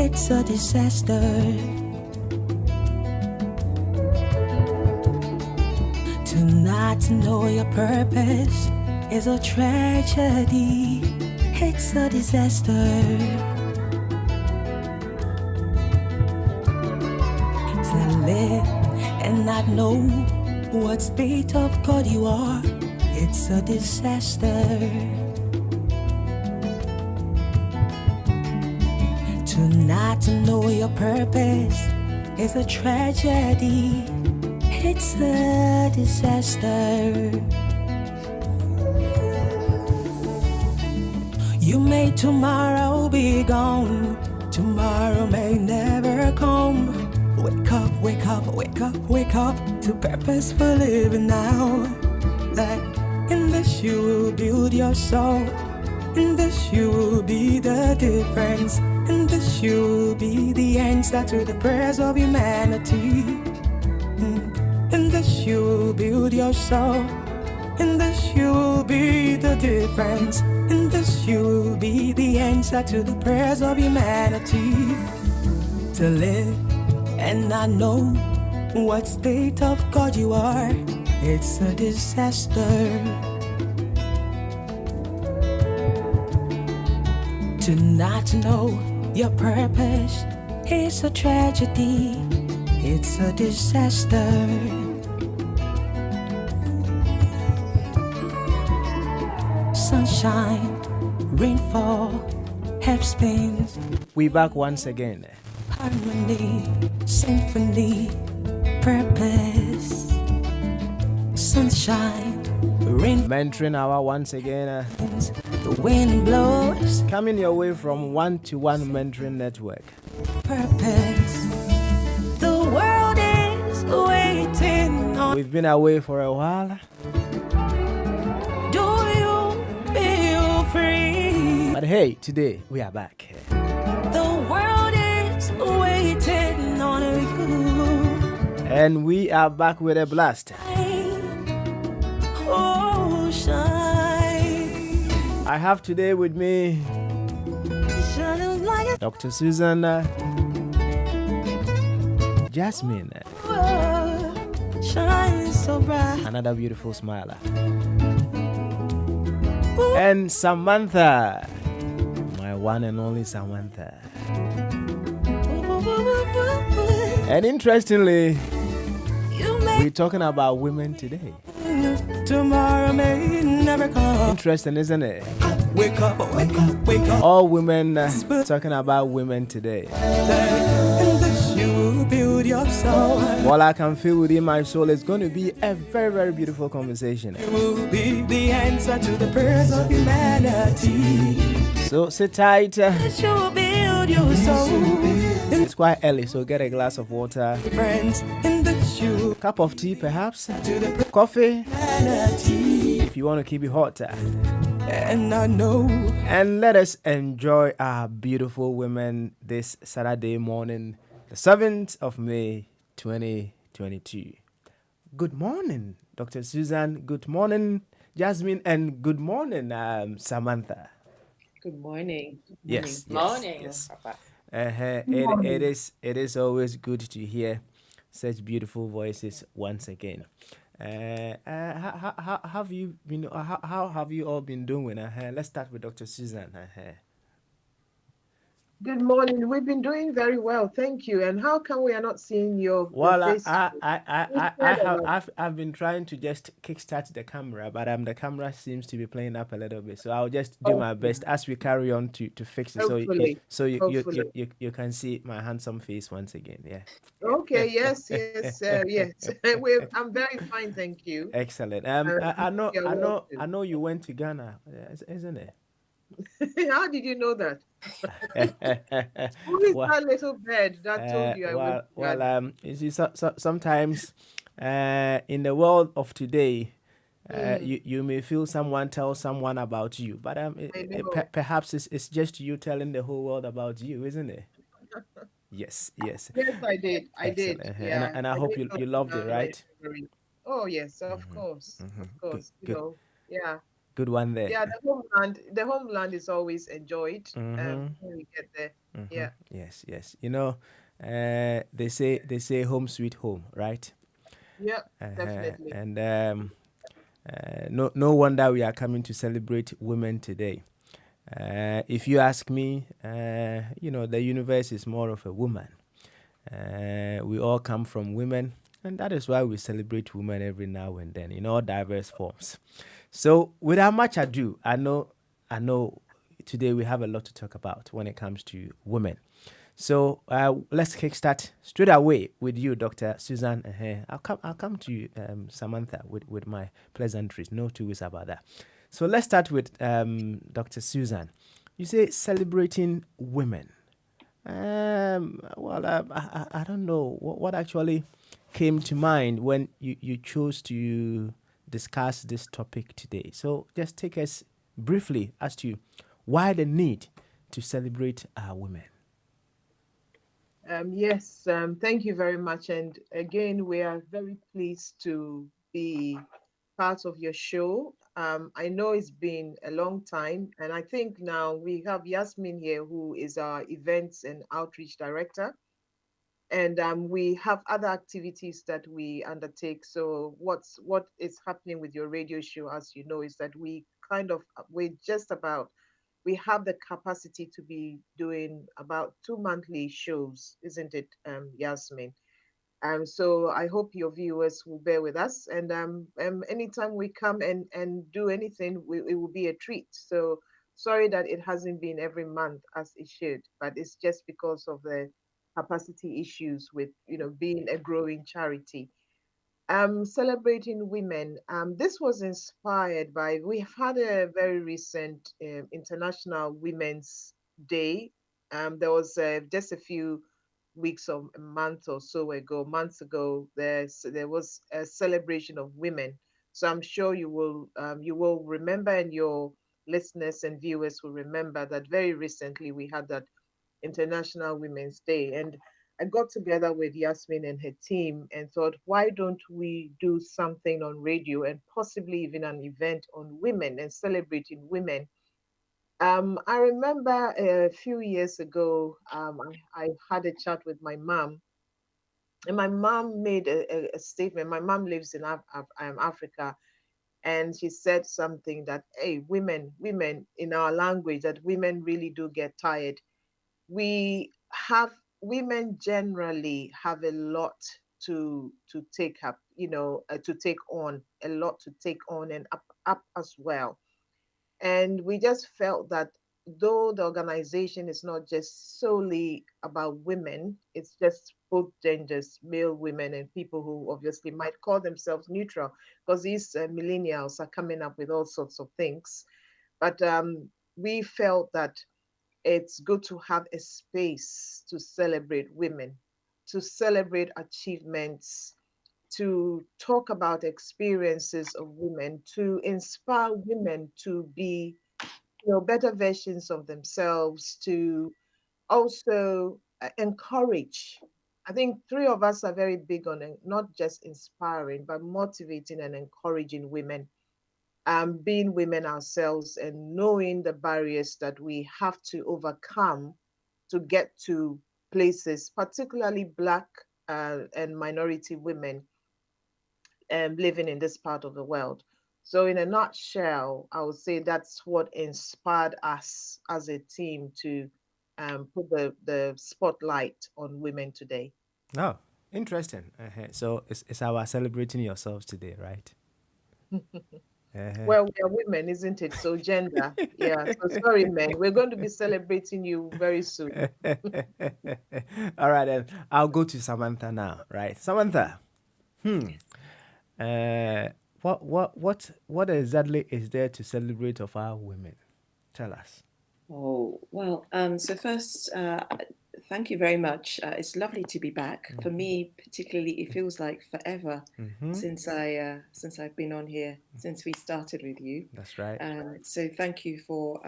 it's a disaster. To not know your purpose is a tragedy. It's a disaster. To live and not know what state of God you are, it's a disaster. To not know your purpose is a tragedy. It's a disaster. You may tomorrow be gone. Tomorrow may never come. Wake up, wake up, wake up, wake up to purpose for living now. That in this you will build your soul. In this you will be the difference. In this you will be the answer to the prayers of humanity. In this you will build your soul. In this you will be the difference. In this you will be the answer to the prayers of humanity. To live and not know what state of God you are, it's a disaster. To not know your purpose is a tragedy. It's a disaster. Sunshine, rainfall, half spins. We back once again. Harmony, symphony, purpose. Sunshine, rain. Mentoring hour once again. The wind blows. Coming your way from ONE2ONE Mentoring Network. Purpose. The world is waiting on. We've been away for a while. Do you feel free? But hey, today we are back. The world is waiting on you. And we are back with a blast. Oh, shine. I have today with me Shining like a Dr. Susan Jasmine, shining so bright. another beautiful smiler, and Samantha, my one and only Samantha. And interestingly, we're talking about women today. Tomorrow may never come. Interesting, isn't it? Wake up, wake up, wake up. All women talking about women today. In this you build your soul. What I can feel within my soul is going to be a very, very beautiful conversation. You will be the answer to the prayers of humanity. So sit tight. That you will build your soul. It's quite early, so get a glass of water, Friends, in this you cup of tea perhaps, to the coffee humanity. if you want to keep it hot. And I know And let us enjoy our beautiful women this Saturday morning, the 7th of May, 2022. Good morning, Dr. Susan. Good morning, Jasmine. And good morning, Samantha. Good morning. Yes. Morning. Yes. Papa. It is always good to hear such beautiful voices once again. How have you been? How have you all been doing? Let's start with Dr. Susan. Good morning. We've been doing very well, thank you. And how come we are not seeing your Well, face? I've been trying to just kickstart the camera, but the camera seems to be playing up a little bit. So I'll just do my best as we carry on to fix it. Hopefully. You can see my handsome face once again. Yeah. Okay. Yes. Yes. Yes. I'm very fine, thank you. Excellent. I know you went to Ghana, isn't it? How did you know that? Who is that little bird that told you I went to Ghana? You see, sometimes in the world of today, you may feel someone tell someone about you, but perhaps it's just you telling the whole world about you, isn't it? Yes. Yes, I did. I did. Excellent. Yeah. And I hope you loved it, right? Oh yes, of course. Of course. Good. Yeah. Good one there. Yeah, the homeland is always enjoyed. When we get there. Yeah. Yes, yes. They say home sweet home, right? Yeah, definitely. And no wonder we are coming to celebrate women today. If you ask me, the universe is more of a woman. We all come from women, and that is why we celebrate women every now and then in all diverse forms. So, without much ado, I know today we have a lot to talk about when it comes to women. So let's kickstart straight away with you, Dr. Susan. I'll come to you, Samantha, with my pleasantries. No two ways about that. So let's start with Dr. Susan. You say celebrating women. I don't know what actually came to mind when you chose to discuss this topic today. So just take us briefly as to why the need to celebrate our women. Yes, thank you very much. And again, we are very pleased to be part of your show. I know it's been a long time, and I think now we have Yasmin here, who is our events and outreach director. And we have other activities that we undertake. So what is happening with your radio show, as you know, is that we're just about we have the capacity to be doing about 2 monthly shows, isn't it, Yasmin? So I hope your viewers will bear with us. And anytime we come and do anything, it will be a treat. So sorry that it hasn't been every month as it should, but it's just because of the capacity issues with being a growing charity. Celebrating women. This was inspired by we've had a very recent International Women's Day. There was just a few weeks or a month or so ago, months ago. There was a celebration of women. So I'm sure you will remember, and your listeners and viewers will remember that very recently we had that International Women's Day. And I got together with Yasmin and her team and thought, why don't we do something on radio and possibly even an event on women and celebrating women? I remember a few years ago, I had a chat with my mom, and my mom made a statement. My mom lives in Africa, and she said something that, hey, women in our language, that women really do get tired. We have Women generally have a lot to take up, to take on, a lot to take on and up as well. And we just felt that though the organization is not just solely about women, it's just both genders, male, women, and people who obviously might call themselves neutral, because these millennials are coming up with all sorts of things. But we felt that it's good to have a space to celebrate women, to celebrate achievements, to talk about experiences of women, to inspire women to be, better versions of themselves, to also encourage. I think three of us are very big on not just inspiring, but motivating and encouraging women, being women ourselves and knowing the barriers that we have to overcome to get to places, particularly Black and minority women living in this part of the world. So, in a nutshell, I would say that's what inspired us as a team to put the spotlight on women today. Oh, interesting. So it's our celebrating yourselves today, right? Uh-huh. Well, we are women, isn't it? So, gender. Yeah. So, sorry, men. We're going to be celebrating you very soon. All right, then I'll go to Samantha now. Right, Samantha. Hmm. Uh, what exactly is there to celebrate of our women? Tell us. Oh, well, so first, thank you very much. It's lovely to be back. For me, particularly, it feels like forever Mm-hmm. since I've been on here, since we started with you. That's right. So thank you for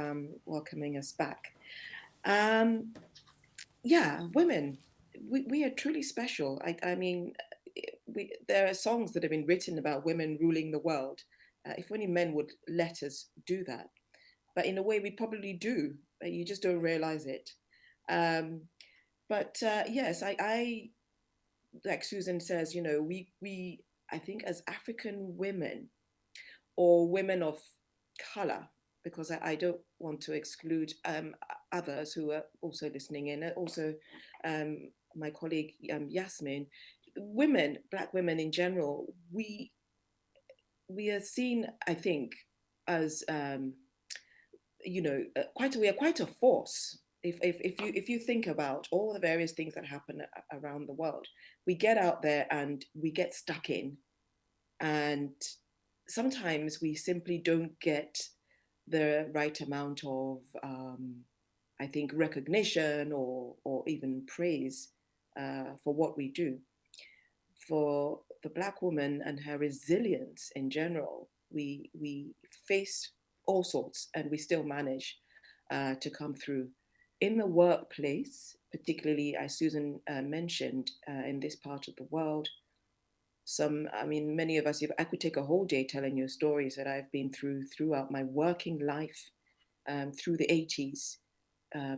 welcoming us back. Yeah, women, we are truly special. I mean, there are songs that have been written about women ruling the world, If only men would let us do that. But in a way, we probably do, but you just don't realize it. But yes, I like Susan says, we I think as African women or women of color, because I don't want to exclude others who are also listening in, also my colleague Yasmin, women, Black women in general, we are seen, I think, as we are quite a force. If you think about all the various things that happen around the world, we get out there and we get stuck in, and sometimes we simply don't get the right amount of I think recognition or even praise for what we do. For the Black woman and her resilience in general, we face all sorts and we still manage to come through. In the workplace, particularly as Susan mentioned, in this part of the world, many of us, if I could take a whole day telling you stories that I've been through throughout my working life, through the 80s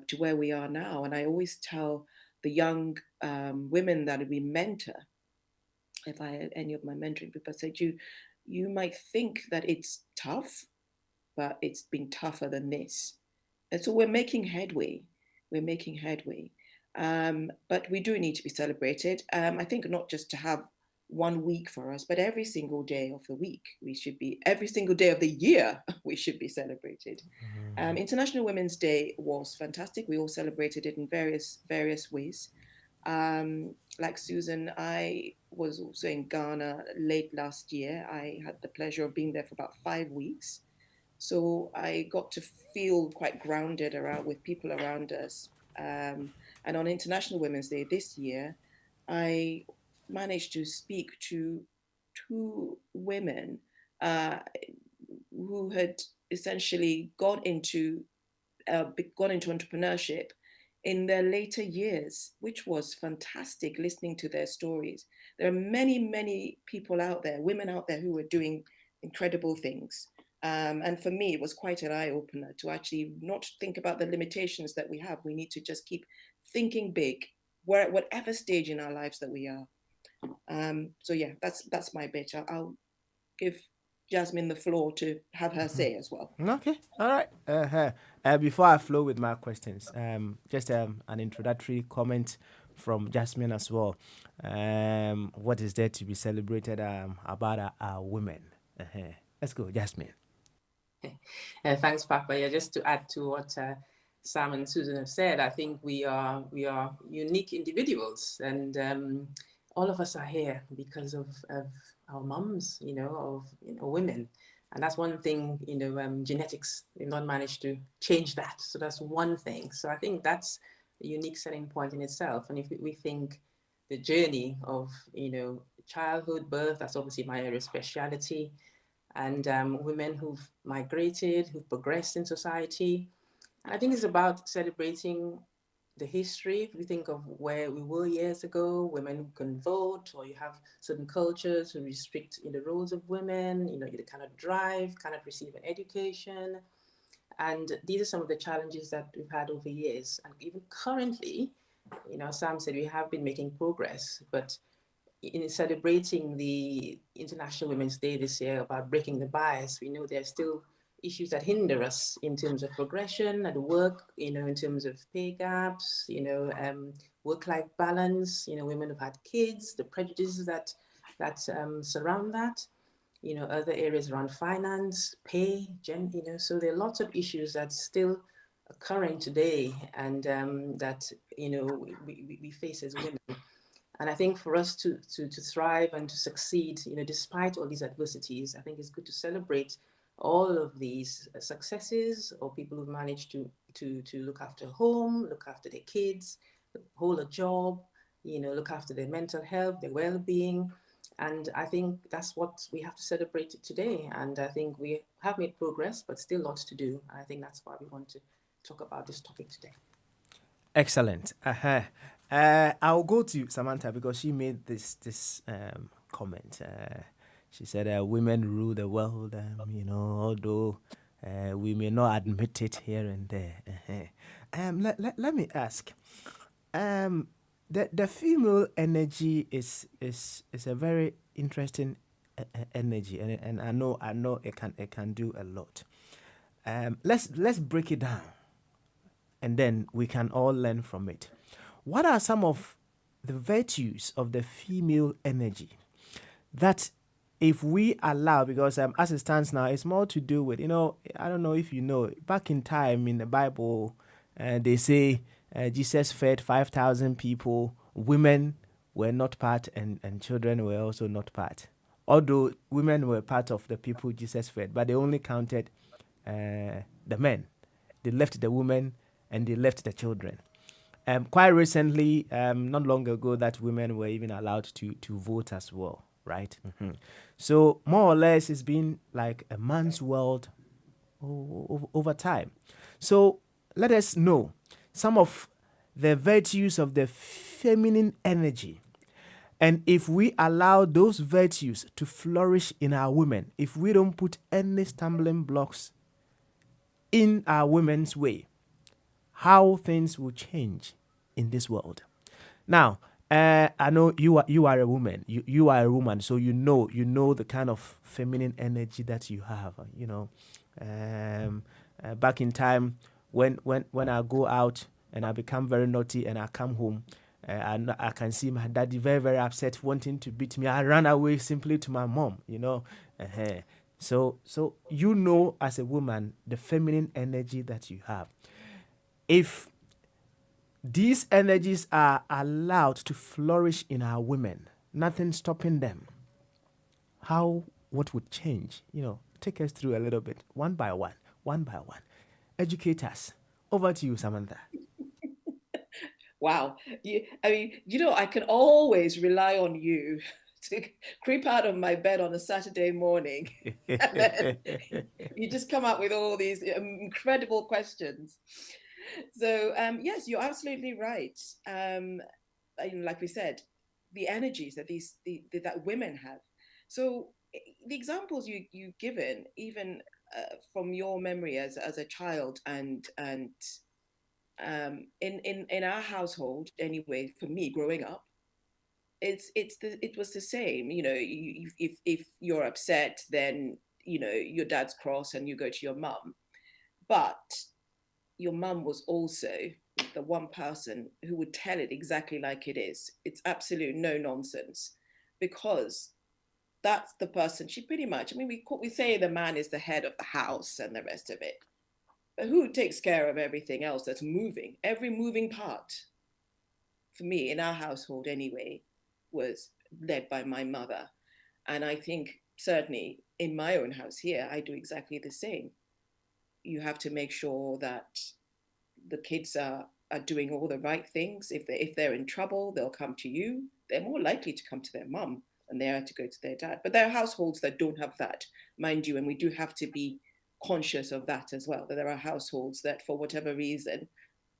to where we are now. And I always tell the young women that we mentor, if I had any of my mentoring people, I said, you might think that it's tough, but it's been tougher than this. And so we're making headway. We're making headway. But we do need to be celebrated. I think not just to have 1 week for us, but every single day of the week, every single day of the year, we should be celebrated. International Women's Day was fantastic. We all celebrated it in various ways. Like Susan, I was also in Ghana late last year. I had the pleasure of being there for about 5 weeks. So I got to feel quite grounded with people around us. And on International Women's Day this year, I managed to speak to 2 women who had essentially gone into entrepreneurship in their later years, which was fantastic listening to their stories. There are many, many people out there, women out there who are doing incredible things. And for me, it was quite an eye-opener to actually not think about the limitations that we have. We need to just keep thinking big, whatever stage in our lives that we are. So yeah, that's my bit. I'll give Jasmine the floor to have her say as well. Okay, all right. Before I flow with my questions, just an introductory comment from Jasmine as well. What is there to be celebrated about our women? Let's go, Jasmine. Thanks, Papa. Yeah, just to add to what Sam and Susan have said, I think we are unique individuals, and all of us are here because of our mums, of women, and that's one thing. Genetics, they've not managed to change that, so that's one thing. So I think that's a unique selling point in itself. And if we think the journey of childhood, birth, that's obviously my area of speciality. And women who've migrated, who've progressed in society. And I think it's about celebrating the history. If we think of where we were years ago, women who can vote, or you have certain cultures who restrict the roles of women, you cannot drive, cannot receive an education. And these are some of the challenges that we've had over years. And even currently, Sam said we have been making progress, but in celebrating the International Women's Day this year about breaking the bias, we know there are still issues that hinder us in terms of progression at work, in terms of pay gaps, work-life balance, women who've had kids, the prejudices that surround that, other areas around finance, pay, so there are lots of issues that still occurring today and that, we face as women. And I think for us to thrive and to succeed, despite all these adversities, I think it's good to celebrate all of these successes, or people who've managed to look after home, look after their kids, hold a job, look after their mental health, their well-being. And I think that's what we have to celebrate today. And I think we have made progress, but still lots to do. And I think that's why we want to talk about this topic today. Excellent. I'll go to Samantha because she made this comment. She said, "Women rule the world." Although we may not admit it here and there. Let me ask. The female energy is a very interesting energy, and I know it can do a lot. Let's break it down, and then we can all learn from it. What are some of the virtues of the female energy that, if we allow, because as it stands now, it's more to do with, I don't know if you know, back in time in the Bible, they say Jesus fed 5,000 people, women were not part, and children were also not part. Although women were part of the people Jesus fed, but they only counted the men. They left the women and they left the children. Quite recently, not long ago, that women were even allowed to vote as well, right? So more or less, it's been like a man's world over time. So let us know some of the virtues of the feminine energy. And if we allow those virtues to flourish in our women, if we don't put any stumbling blocks in our women's way, how things will change in this world. Now, I know you are a woman. You are a woman, so you know the kind of feminine energy that you have. Back in time, when I go out and I become very naughty and I come home, and I can see my daddy very, very upset, wanting to beat me. I run away simply to my mom. So as a woman, the feminine energy that you have. If these energies are allowed to flourish in our women, nothing stopping them, what would change? Take us through a little bit, one by one. Educate us. Over to you, Samantha. Wow. I can always rely on you to creep out of my bed on a Saturday morning. And then you just come up with all these incredible questions. So, yes, you're absolutely right. Like we said, the energies that that women have. So the examples you've given, even from your memory as a child, and in our household anyway, for me growing up, it was the same. If you're upset, then your dad's cross and you go to your mum, but your mum was also the one person who would tell it exactly like it is. It's absolute no nonsense, because that's the person. She pretty much, we say the man is the head of the house and the rest of it, but who takes care of everything else that's moving? Every moving part, for me, in our household anyway, was led by my mother. And I think certainly in my own house here, I do exactly the same. You have to make sure that the kids are doing all the right things. If they're in trouble, they'll come to you. They're more likely to come to their mum than they are to go to their dad. But there are households that don't have that, mind you, and we do have to be conscious of that as well, that there are households that for whatever reason,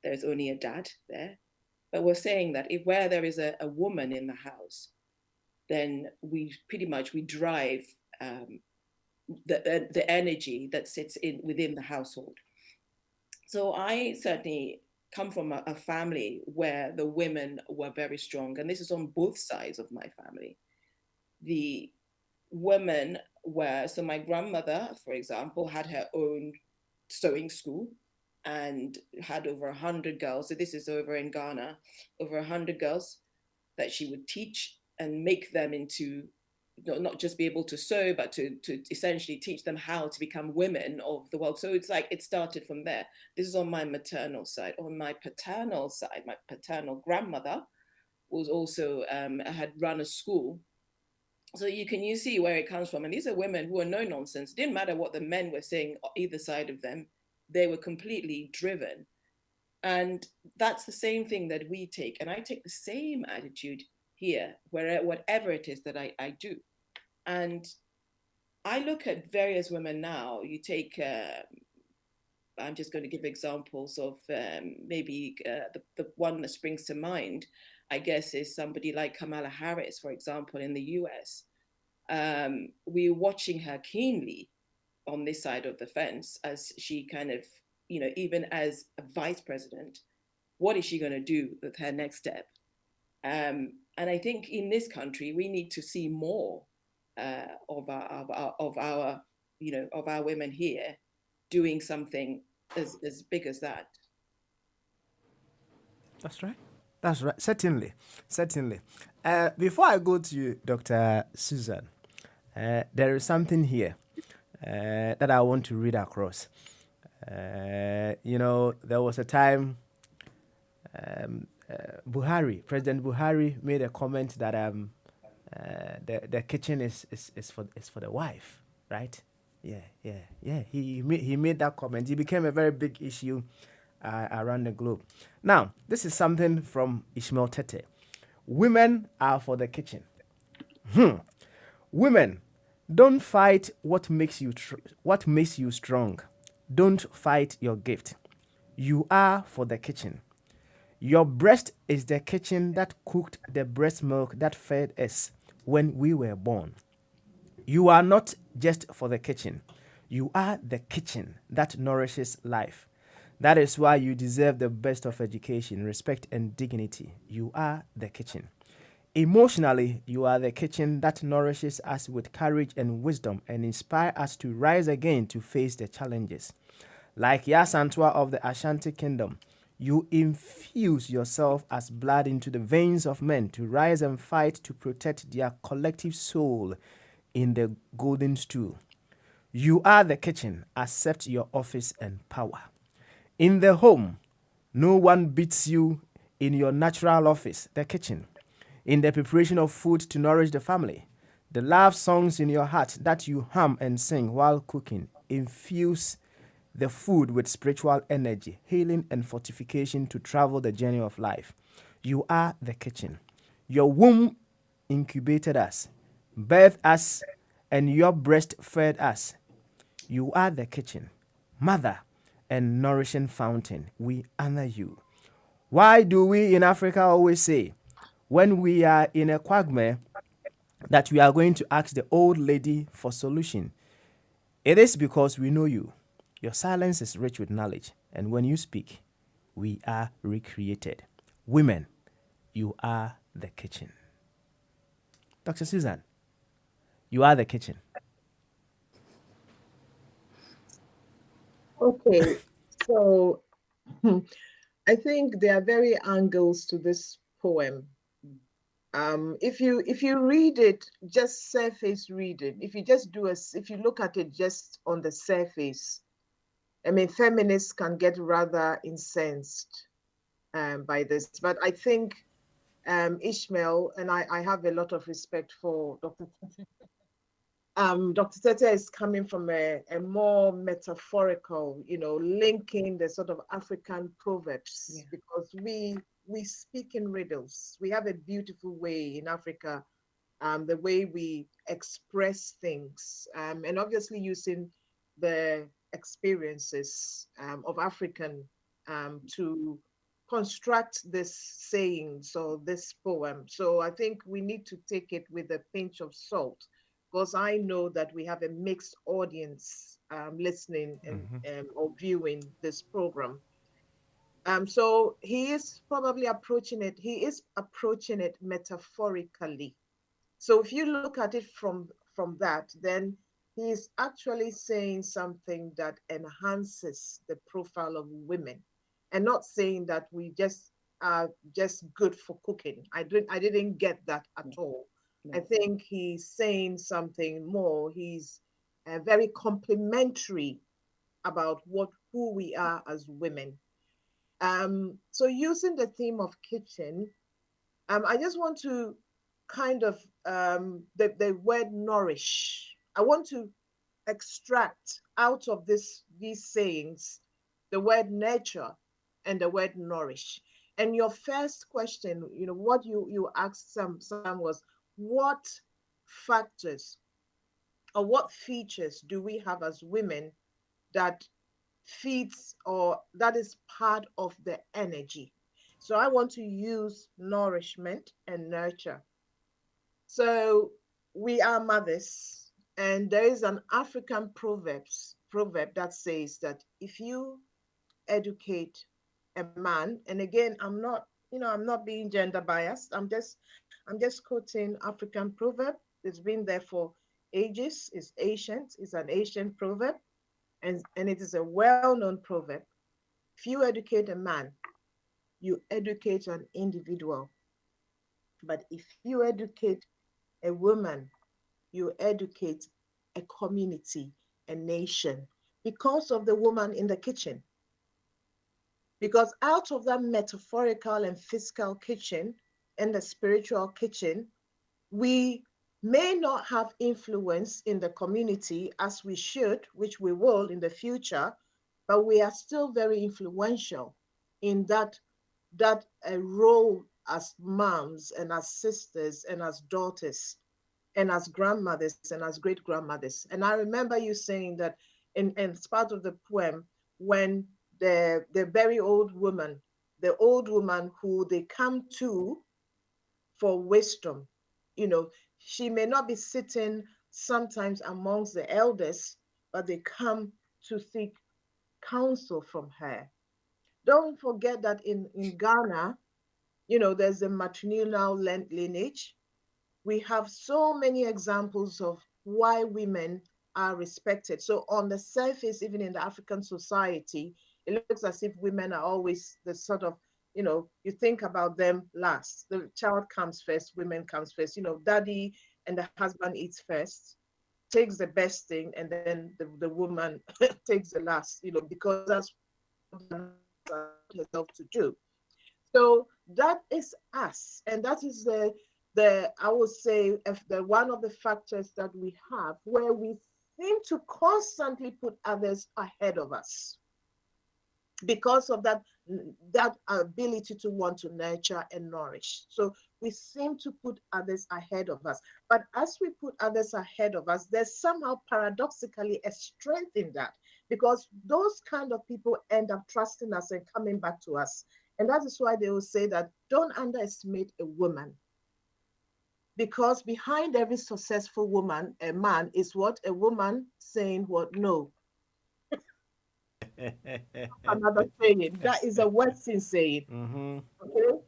there's only a dad there. But we're saying that where there is a woman in the house, then we drive the energy that sits within the household. So I certainly come from a family where the women were very strong, and this is on both sides of my family. The women so my grandmother, for example, had her own sewing school and had over 100 girls. So this is over in Ghana, over 100 girls that she would teach and make them into not just be able to sew, but to essentially teach them how to become women of the world. So it's like it started from there. This is on my maternal side. On my paternal side, my paternal grandmother was also had run a school. So you see where it comes from. And these are women who are no nonsense. It didn't matter what the men were saying either side of them. They were completely driven. And that's the same thing that we take. And I take the same attitude here, whatever it is that I do. And I look at various women now. You take, I'm just going to give examples of maybe the one that springs to mind, I guess, is somebody like Kamala Harris, for example, in the US. we're watching her keenly on this side of the fence as she kind of, even as a vice president, what is she going to do with her next step? And I think in this country, we need to see more of our women here doing something as big as that. That's right. That's right. Certainly. Certainly. Before I go to you, Dr. Susan, there is something here that I want to read across. There was a time President Buhari made a comment that the kitchen is for the wife, right? Yeah. He made that comment. It became a very big issue around the globe. Now, this is something from Ishmael Tete. Women are for the kitchen. Women, don't fight what makes you strong. Don't fight your gift. You are for the kitchen. Your breast is the kitchen that cooked the breast milk that fed us when we were born. You are not just for the kitchen. You are the kitchen that nourishes life. That is why you deserve the best of education, respect, and dignity. You are the kitchen. Emotionally, you are the kitchen that nourishes us with courage and wisdom and inspire us to rise again to face the challenges. Like Yasantwa of the Ashanti Kingdom, you infuse yourself as blood into the veins of men to rise and fight to protect their collective soul in the golden stool. You are the kitchen. Accept your office and power. In the home, no one beats you in your natural office, the kitchen. In the preparation of food to nourish the family, the love songs in your heart that you hum and sing while cooking infuse the food with spiritual energy, healing, and fortification to travel the journey of life. You are the kitchen. Your womb incubated us, birthed us, and your breast fed us. You are the kitchen, mother, and nourishing fountain. We honor you. Why do we in Africa always say, when we are in a quagmire, that we are going to ask the old lady for solution? It is because we know you. Your silence is rich with knowledge, and when you speak, we are recreated. Women, you are the kitchen. Dr. Susan, you are the kitchen. Okay, so I think there are very angles to this poem. If you read it, just surface read it. If you look at it just on the surface, I mean, feminists can get rather incensed by this. But I think Ishmael, and I have a lot of respect for Dr. Tete. Dr. Tete is coming from a more metaphorical, linking the sort of African proverbs, because we speak in riddles. We have a beautiful way in Africa, the way we express things, and obviously using the experiences of African to construct this saying, so this poem. So I think we need to take it with a pinch of salt, because I know that we have a mixed audience listening and or viewing this program. So he is probably approaching it. He is approaching it metaphorically. So if you look at it from that, then he is actually saying something that enhances the profile of women, and not saying that we just are just good for cooking. I didn't get that at all. I think he's saying something more. He's very complimentary about who we are as women. So using the theme of kitchen, I just want to kind of the word nourish. I want to extract out of these sayings the word nurture and the word nourish. And your first question, what you asked Sam was, what factors or what features do we have as women that feeds or that is part of the energy? So I want to use nourishment and nurture. So we are mothers, and there is an African proverb that says that if you educate a man, and again, I'm not being gender biased. I'm just quoting African proverb. It's been there for ages. It's ancient. It's an ancient proverb, and it is a well-known proverb. If you educate a man, you educate an individual. But if you educate a woman, you educate a community, a nation, because of the woman in the kitchen. Because out of that metaphorical and physical kitchen and the spiritual kitchen, we may not have influence in the community as we should, which we will in the future, but we are still very influential in that role as moms and as sisters and as daughters and as grandmothers and as great grandmothers. And I remember you saying that in it's part of the poem when the very old woman, the old woman who they come to for wisdom, you know, she may not be sitting sometimes amongst the elders, but they come to seek counsel from her. Don't forget that in Ghana, there's a matrilineal lineage. We have so many examples of why women are respected. So on the surface, even in the African society, it looks as if women are always the sort of, you think about them last. The child comes first, women comes first. Daddy and the husband eats first, takes the best thing, and then the woman takes the last, because that's what herself to do. So that is us, and that is the I would say if the one of the factors that we have where we seem to constantly put others ahead of us because of that ability to want to nurture and nourish. So we seem to put others ahead of us. But as we put others ahead of us, there's somehow paradoxically a strength in that because those kind of people end up trusting us and coming back to us. And that is why they will say that don't underestimate a woman. Because behind every successful woman, a man is what? A woman saying what? No. Another saying. That is a Western saying. Mm-hmm. Okay.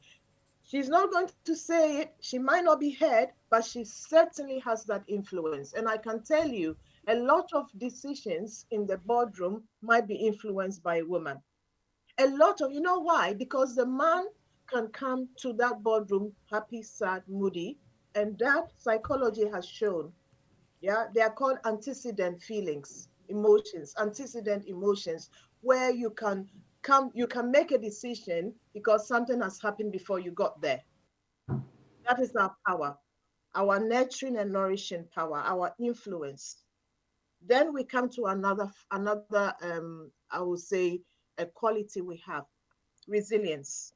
She's not going to say it. She might not be heard, but she certainly has that influence. And I can tell you, a lot of decisions in the boardroom might be influenced by a woman. A lot of, you know why? Because the man can come to that boardroom happy, sad, moody, and that psychology has shown, yeah, they are called antecedent feelings, emotions, antecedent emotions, where you can make a decision because something has happened before you got there. That is our power, our nurturing and nourishing power, our influence. Then we come to another I would say a quality we have, resilience.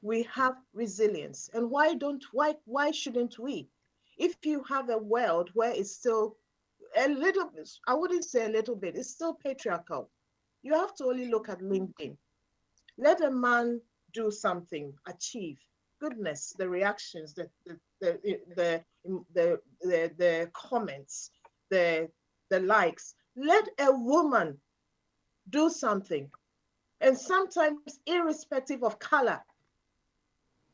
We have resilience. And why shouldn't we? If you have a world where it's still a little bit, I wouldn't say a little bit, it's still patriarchal. You have to only look at LinkedIn. Let a man do something, achieve. Goodness, the reactions, the comments, the the likes. Let a woman do something, and sometimes irrespective of color,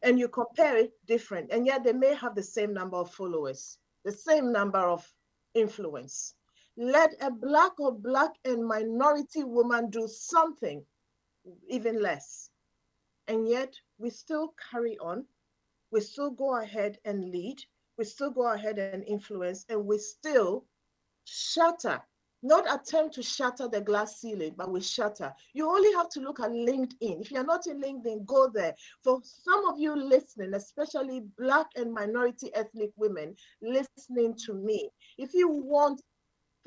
and you compare it different, and yet they may have the same number of followers, the same number of influence. Let a black and minority woman do something, even less, and yet we still carry on. We still go ahead and lead. We still go ahead and influence, and we still shatter, not attempt to shatter the glass ceiling, but we shatter. You only have to look at LinkedIn. If you're not in LinkedIn, go there. For some of you listening, especially Black and minority ethnic women listening to me, if you want,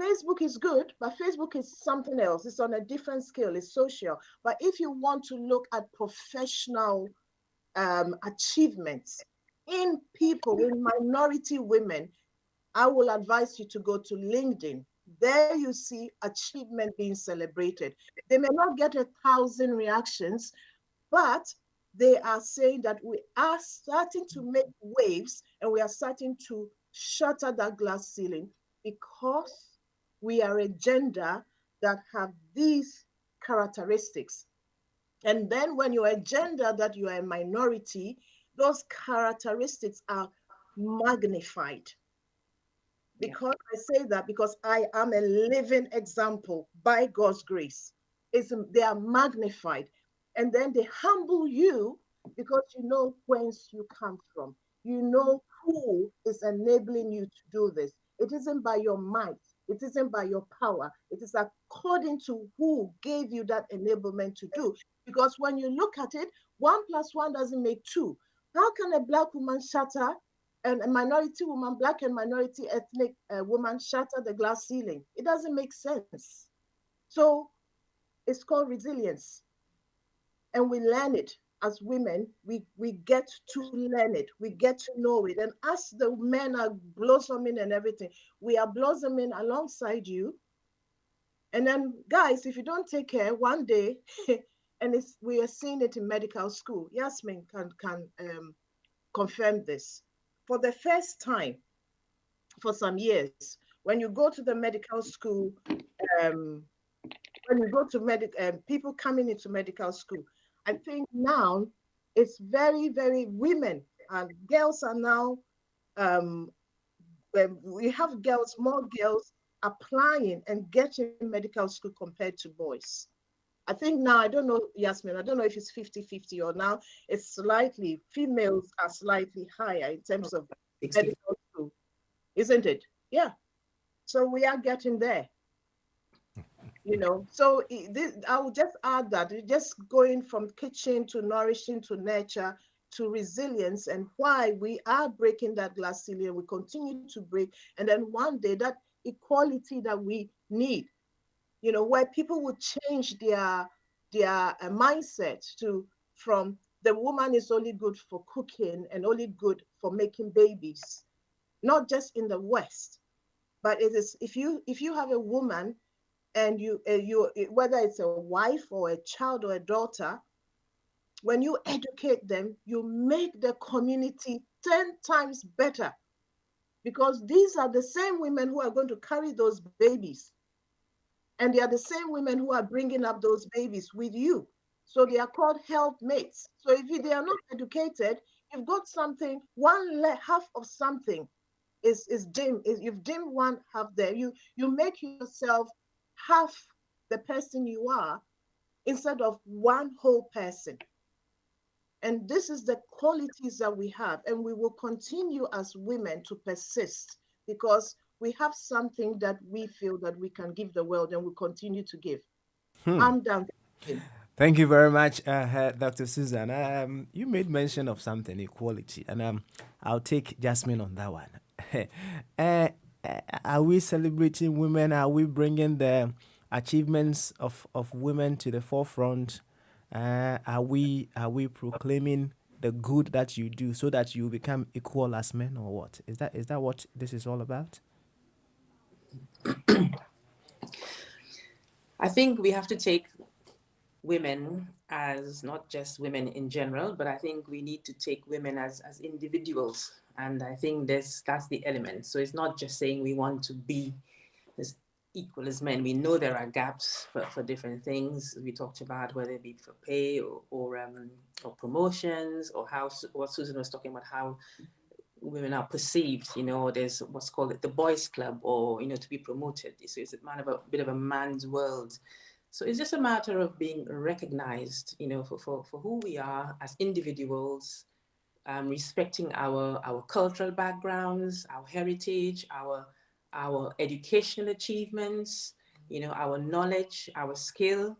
Facebook is good, but Facebook is something else. It's on a different scale, it's social. But if you want to look at professional achievements in people, in minority women, I will advise you to go to LinkedIn. There you see achievement being celebrated. They may not get 1,000 reactions, but they are saying that we are starting to make waves and we are starting to shatter that glass ceiling because we are a gender that have these characteristics. And then when you're a gender that you are a minority, those characteristics are magnified. Yeah. Because I say that because I am a living example by God's grace. They are magnified. And then they humble you because you know whence you come from. You know who is enabling you to do this. It isn't by your might, it isn't by your power. It is according to who gave you that enablement to do. Because when you look at it, 1 plus 1 doesn't make 2. How can a Black woman shatter and a minority woman, Black and minority ethnic woman, shatter the glass ceiling? It doesn't make sense. So it's called resilience. And we learn it as women. We get to learn it. We get to know it. And as the men are blossoming and everything, we are blossoming alongside you. And then, guys, if you don't take care, one day, and we are seeing it in medical school. Yasmin can confirm this. For the first time, for some years. When you go to the medical school, um, when you go to people coming into medical school, I think now it's very, very women and girls are now, um, we have girls, more girls applying and getting medical school compared to boys. I think now, I don't know, Yasmin, I don't know if it's 50-50 or now it's slightly, females are slightly higher in terms of 60. medical school, isn't it? Yeah. So we are getting there, So I would just add that it's just going from kitchen to nourishing to nurture to resilience, and why we are breaking that glass ceiling, we continue to break, and then one day that equality that we need, where people would change their mindset to from the woman is only good for cooking and only good for making babies, not just in the West. But it is, if you have a woman and whether it's a wife or a child or a daughter, when you educate them, you make the community 10 times better, because these are the same women who are going to carry those babies, and they are the same women who are bringing up those babies with you. So they are called helpmates. So if they are not educated, you've got something, half of something is dim. You've dimmed one half there. You make yourself half the person you are instead of one whole person. And this is the qualities that we have, and we will continue as women to persist because we have something that we feel that we can give the world, and we continue to give. I'm done. Thank you very much, Dr. Susan. You made mention of something, equality, and I'll take Jasmine on that one. uh, are we celebrating women? Are we bringing the achievements of women to the forefront? Are we proclaiming the good that you do so that you become equal as men, or what? Is that what this is all about? I think we have to take women as not just women in general, but I think we need to take women as individuals. And I think that's the element. So it's not just saying we want to be as equal as men. We know there are gaps for different things we talked about, whether it be for pay or promotions, or what Susan was talking about, how women are perceived. There's what's called the boys club, or to be promoted. So it's a bit of a man's world. So it's just a matter of being recognized, for who we are as individuals, respecting our cultural backgrounds, our heritage, our educational achievements, our knowledge, our skill.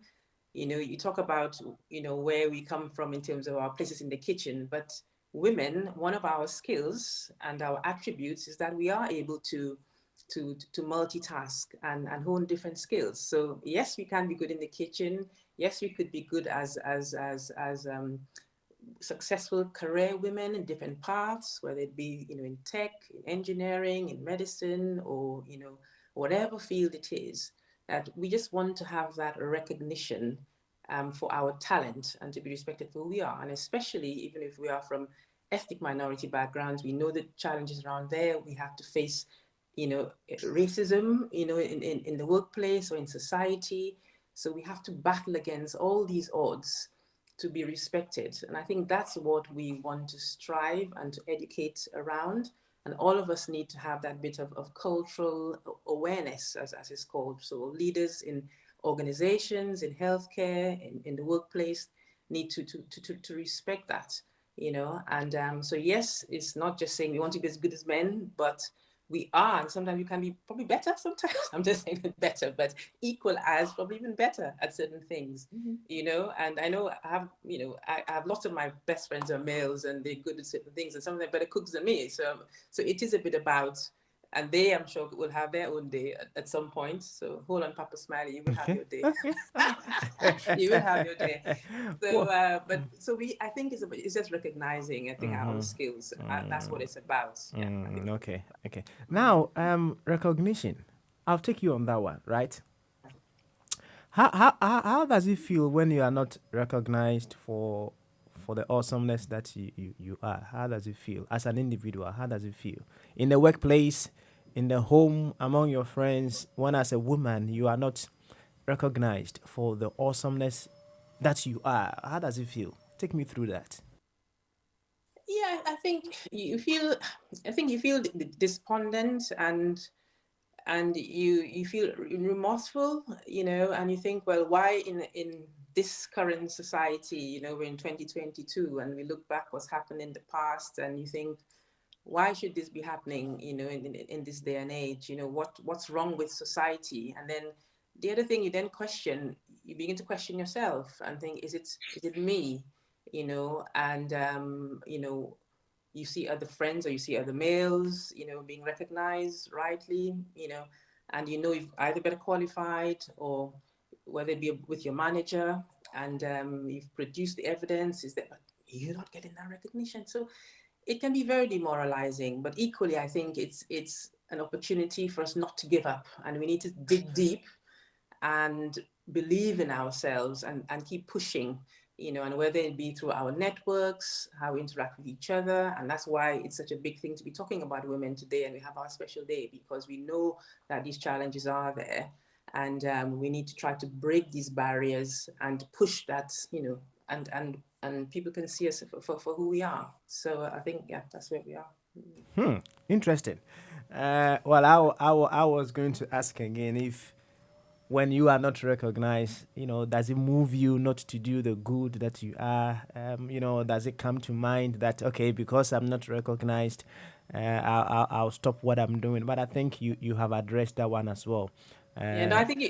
You talk about, where we come from in terms of our places in the kitchen, but women, one of our skills and our attributes is that we are able to multitask and hone different skills. So yes, we can be good in the kitchen. Yes, we could be good as successful career women in different paths, whether it be in tech, in engineering, in medicine, or whatever field it is. That we just want to have that recognition for our talent and to be respected for who we are, and especially even if we are from ethnic minority backgrounds. We know the challenges around there. We have to face, racism, in the workplace or in society. So we have to battle against all these odds to be respected. And I think that's what we want to strive and to educate around. And all of us need to have that bit of cultural awareness, as it's called. So leaders in organizations, in healthcare, in the workplace need to respect that, And so, yes, it's not just saying we want to be as good as men, but we are, and sometimes we can be probably better sometimes. I'm just saying better, but equal as, probably even better at certain things, And I know I have lots of my best friends are males and they're good at certain things, and some of them are better cooks than me. So it is a bit about, and they, I'm sure, will have their own day at some point. So hold on, Papa Smiley, you will have your day. You will have your day. So, I think it's just recognizing, I think, our own skills. That's what it's about. Yeah. Okay. Now, recognition. I'll take you on that one, right? How does it feel when you are not recognized for the awesomeness that you are? How does it feel as an individual? How does it feel in the workplace, in the home, among your friends? When as a woman you are not recognized for the awesomeness that you are, how does it feel? Take me through that. Yeah, I think you feel despondent, and you feel remorseful, and you think, well, why in this current society, we're in 2022, and we look back what's happened in the past, and you think, why should this be happening, in this day and age? What's wrong with society? And then the other thing, you begin to question yourself and think, is it me? And you see other friends or you see other males, being recognized rightly, and you've either better qualified, or whether it be with your manager, and you've produced the evidence, is that, but you're not getting that recognition. So it can be very demoralizing, but equally, I think it's an opportunity for us not to give up, and we need to dig deep and believe in ourselves and keep pushing, and whether it be through our networks, how we interact with each other. And that's why it's such a big thing to be talking about women today, and we have our special day, because we know that these challenges are there, and we need to try to break these barriers and push that, and people can see us for who we are. So I think, yeah, that's where we are. Interesting. Well, I was going to ask again, if when you are not recognized, does it move you not to do the good that you are? Does it come to mind that, okay, because I'm not recognized, I'll stop what I'm doing? But I think you have addressed that one as well. No, I think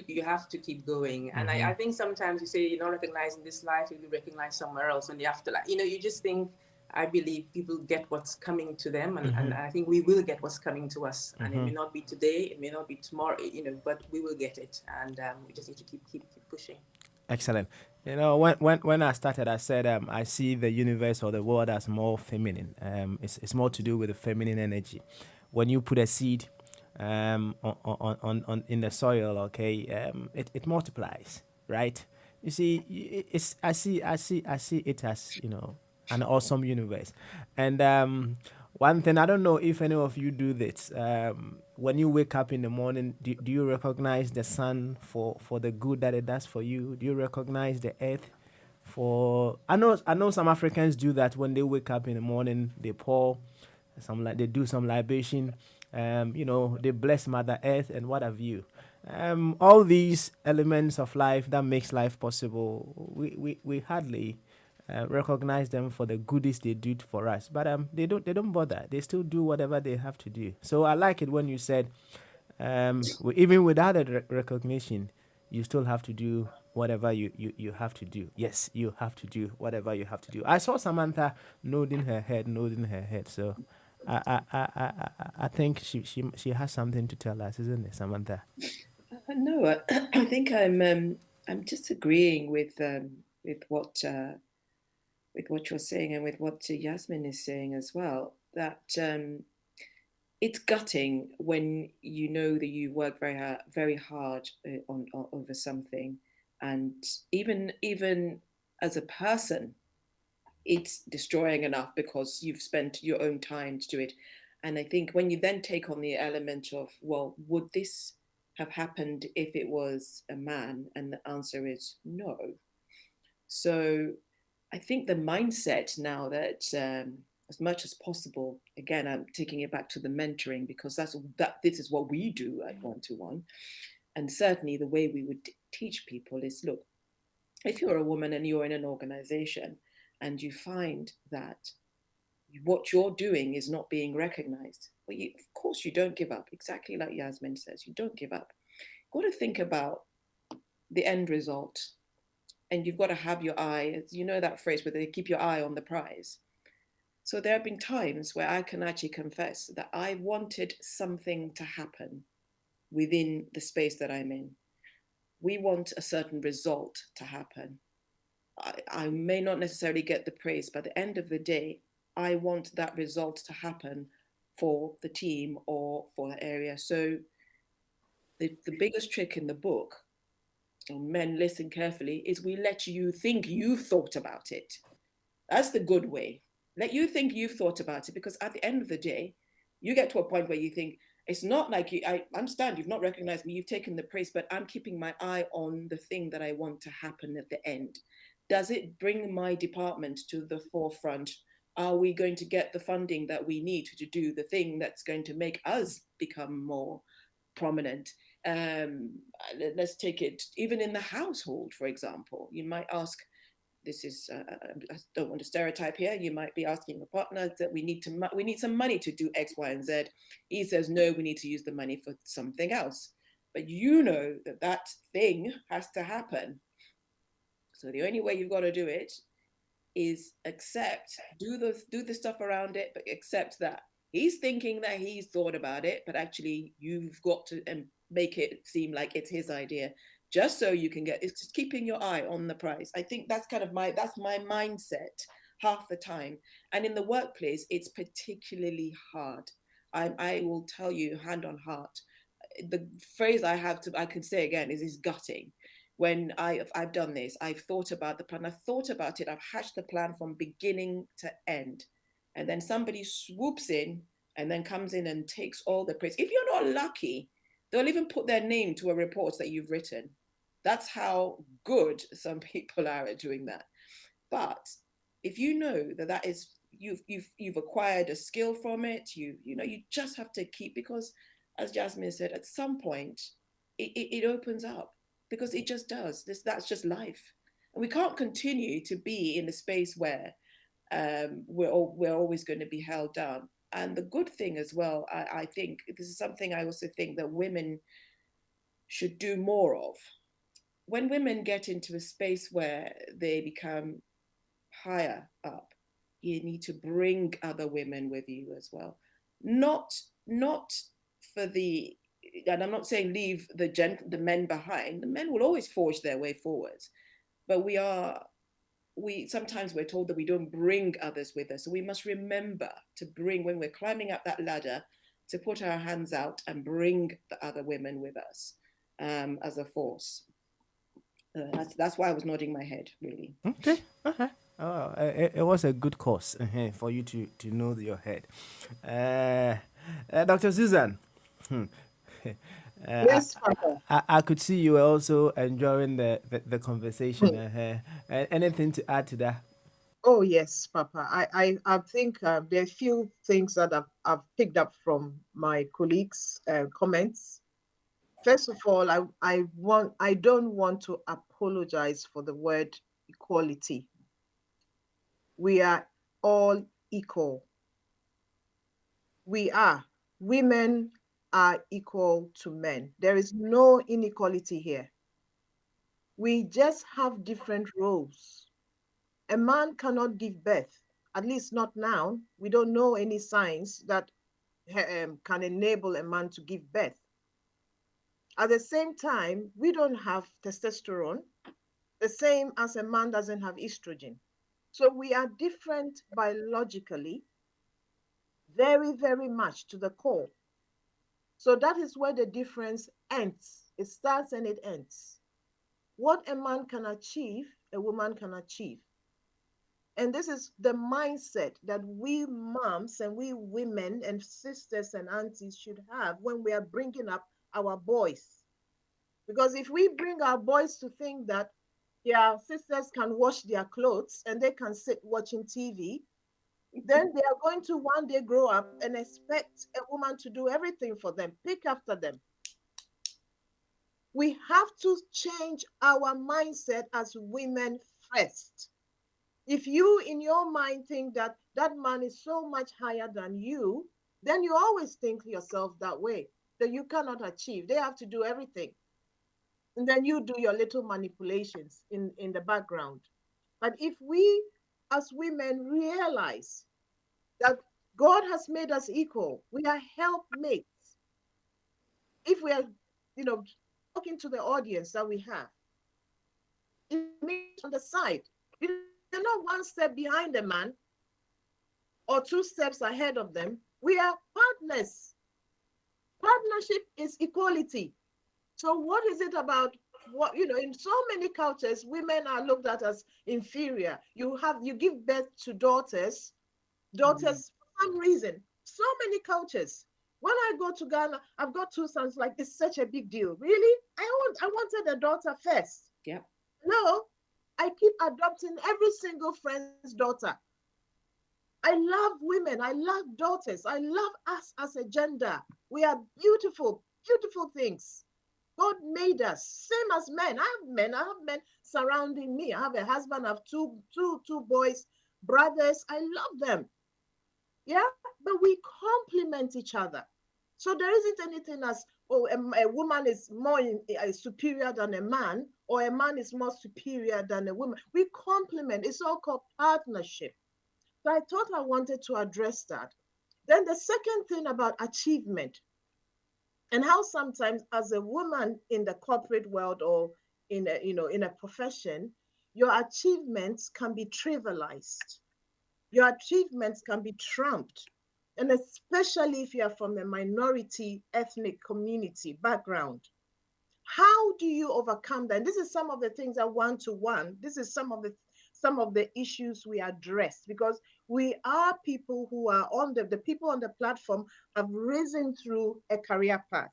you have to keep going, and I think sometimes you say you're not recognized in this life, you'll be recognized somewhere else in the afterlife. You just think, I believe people get what's coming to them, and I think we will get what's coming to us, and it may not be today, it may not be tomorrow, but we will get it, and we just need to keep pushing. Excellent. When I started, I said I see the universe or the world as more feminine. It's more to do with the feminine energy. When you put a seed on in the soil, okay, it multiplies, right? You see, I see it as an awesome universe. And one thing, I don't know if any of you do this. When you wake up in the morning, do you recognize the sun for the good that it does for you? Do you recognize the earth for? I know some Africans do that. When they wake up in the morning, they they do some libation. They bless Mother Earth and what have you. All these elements of life that makes life possible, we hardly recognize them for the goodies they do for us, but they don't bother. They still do whatever they have to do. So I like it when you said, even without a recognition, you still have to do whatever you have to do. Yes, you have to do whatever you have to do. I saw Samantha nodding her head. So I think she has something to tell us, isn't it, Samantha? No, I think I'm just agreeing with what you're saying, and with what Yasmin is saying as well. That it's gutting when you know that you work very hard on over something, and even as a person, it's destroying enough because you've spent your own time to do it. And I think when you then take on the element of, well, would this have happened if it was a man? And the answer is no. So I think the mindset now that as much as possible, again, I'm taking it back to the mentoring because this is what we do at ONE2ONE. And certainly the way we would teach people is, look, if you're a woman and you're in an organization and you find that what you're doing is not being recognized, well, of course you don't give up. Exactly like Yasmin says, you don't give up. You've got to think about the end result, and you've got to have your eye, you know that phrase where they keep your eye on the prize. So there have been times where I can actually confess that I wanted something to happen within the space that I'm in. We want a certain result to happen. I may not necessarily get the praise, but at the end of the day, I want that result to happen for the team or for the area. So the biggest trick in the book, and men listen carefully, is we let you think you've thought about it. That's the good way. Let you think you've thought about it, because at the end of the day, you get to a point where you think, it's not like I understand you've not recognized me, you've taken the praise, but I'm keeping my eye on the thing that I want to happen at the end. Does it bring my department to the forefront? Are we going to get the funding that we need to do the thing that's going to make us become more prominent? Let's take it even in the household, for example. You might ask, this is I don't want to stereotype here, you might be asking a partner that we need some money to do X, Y, and Z. He says, no, we need to use the money for something else. But you know that thing has to happen. So the only way you've got to do it is accept, do the stuff around it, but accept that he's thinking that he's thought about it, but actually you've got to make it seem like it's his idea, just so you can it's just keeping your eye on the prize. I think that's kind of my mindset half the time. And in the workplace, it's particularly hard. I will tell you, hand on heart, the phrase I could say again is gutting. When I've done this, I've thought about the plan, I've thought about it, I've hashed the plan from beginning to end. And then somebody swoops in and then comes in and takes all the praise. If you're not lucky, they'll even put their name to a report that you've written. That's how good some people are at doing that. But if you know that is, you've acquired a skill from it, you just have to keep, because as Jasmine said, at some point it opens up, because it just does. That's just life. And we can't continue to be in a space where we're always going to be held down. And the good thing as well, I think this is something I also think that women should do more of. When women get into a space where they become higher up, you need to bring other women with you as well. Not for the, and I'm not saying leave the men behind. The men will always forge their way forwards, but sometimes we're told that we don't bring others with us. So we must remember to bring, when we're climbing up that ladder, to put our hands out and bring the other women with us as a force. That's why I was nodding my head, really. Okay. Okay. Oh, it was a good course for you to know your head. Dr. Susan. Yes, Papa. I could see you were also enjoying the conversation. Anything to add to that? Oh, yes, Papa. I think there are a few things that I've picked up from my colleagues' comments. First of all, I don't want to apologize for the word equality. We are all equal. Women are equal to men. There is no inequality here. We just have different roles. A man cannot give birth, at least not now. We don't know any signs that can enable a man to give birth. At the same time, we don't have testosterone, the same as a man doesn't have estrogen. So we are different biologically, very, very much to the core. So that is where the difference ends. It starts and it ends. What a man can achieve, a woman can achieve. And this is the mindset that we moms and we women and sisters and aunties should have when we are bringing up our boys. Because if we bring our boys to think that their sisters can wash their clothes and they can sit watching TV, then they are going to one day grow up and expect a woman to do everything for them, pick after them. We have to change our mindset as women first. If you in your mind think that that man is so much higher than you, then you always think yourself that way, that you cannot achieve. They have to do everything. And then you do your little manipulations in the background. But if we as women realize that God has made us equal, we are helpmates. If we are, you know, talking to the audience that we have, it means on the side. We're not one step behind the man or two steps ahead of them. We are partners. Partnership is equality. So what is it about what in so many cultures women are looked at as inferior. You give birth to daughters for some reason. So many cultures. When I go to Ghana, I've got two sons, like it's such a big deal. Really? I wanted a daughter first. Yeah. No, I keep adopting every single friend's daughter. I love women. I love daughters. I love us as a gender. We are beautiful, beautiful things. God made us same as men. I have men surrounding me. I have a husband. I have two boys, brothers. I love them. Yeah, but we complement each other. So there isn't anything as a woman is more superior than a man, or a man is more superior than a woman. We complement. It's all called partnership. So I thought I wanted to address that. Then the second thing about achievement, and how sometimes as a woman in the corporate world or in a profession, your achievements can be trivialized. Your achievements can be trumped. And especially if you are from a minority ethnic community background. How do you overcome that? And this is some of the things that one-to-one, this is some of the issues we address, because we are people who are on the people on the platform have risen through a career path.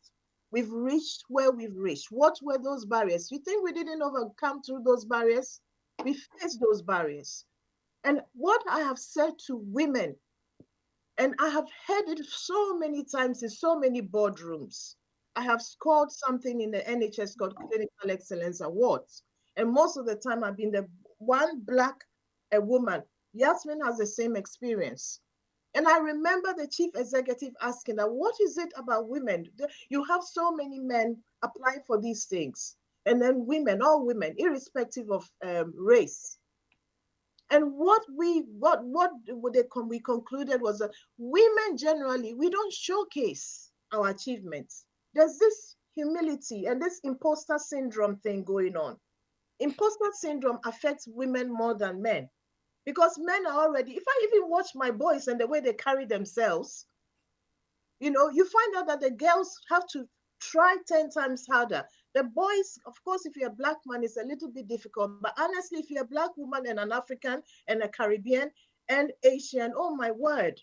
We've reached where we've reached. What were those barriers? You think we didn't overcome through those barriers? We faced those barriers. And what I have said to women, and I have heard it so many times in so many boardrooms. I have scored something in the NHS called Clinical Excellence Awards. And most of the time, I've been the one black a woman. Yasmin has the same experience. And I remember the chief executive asking that, what is it about women? You have so many men applying for these things. And then women, all women, irrespective of race. And what we concluded was that women generally, we don't showcase our achievements. There's this humility and this imposter syndrome thing going on. Imposter syndrome affects women more than men, because men are already, if I even watch my boys and the way they carry themselves, you find out that the girls have to try 10 times harder. The boys, of course, if you're a black man, it's a little bit difficult. But honestly, if you're a black woman and an African and a Caribbean and Asian, oh my word.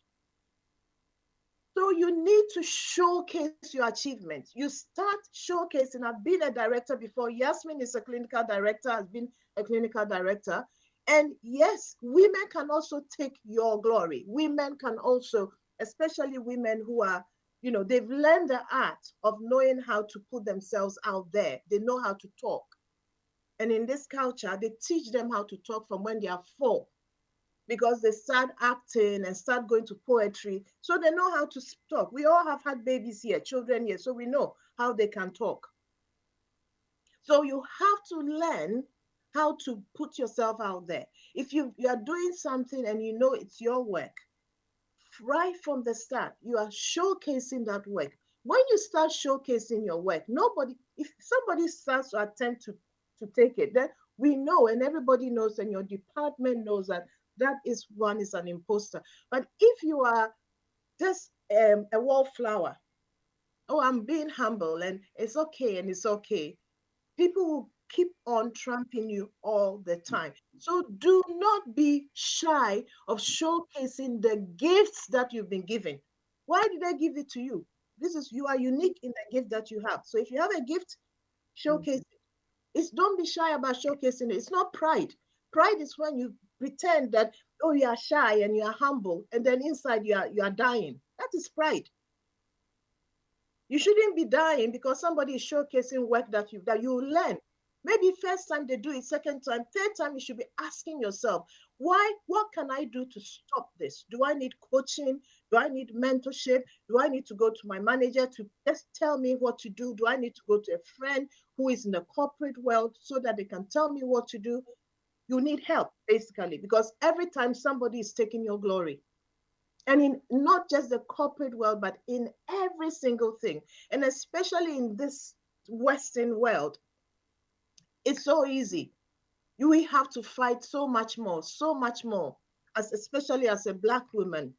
So you need to showcase your achievements. You start showcasing. I've been a director before. Yasmin is a clinical director, has been a clinical director. And yes, women can also take your glory. Women can also, especially women who are, they've learned the art of knowing how to put themselves out there. They know how to talk. And in this culture, they teach them how to talk from when they are 4, because they start acting and start going to poetry. So they know how to talk. We all have had babies here, children here, so we know how they can talk. So you have to learn how to put yourself out there. If you are doing something and you know it's your work, right from the start, you are showcasing that work. When you start showcasing your work, if somebody starts to attempt to take it, then we know, and everybody knows, and your department knows that is an imposter. But if you are just a wallflower, oh, I'm being humble and it's okay, people will keep on tramping you all the time. So do not be shy of showcasing the gifts that you've been given. Why did I give it to you? You are unique in the gift that you have. So if you have a gift, showcase it. Don't be shy about showcasing it. It's not pride. Pride is when you pretend that, oh, you are shy and you are humble, and then inside you are dying. That is pride. You shouldn't be dying because somebody is showcasing work that you learn. Maybe first time they do it, second time, third time, you should be asking yourself, why? What can I do to stop this? Do I need coaching? Do I need mentorship? Do I need to go to my manager to just tell me what to do? Do I need to go to a friend who is in the corporate world so that they can tell me what to do? You need help, basically, because every time somebody is taking your glory, and in not just the corporate world, but in every single thing, and especially in this Western world, it's so easy. We have to fight so much more, as especially as a Black woman,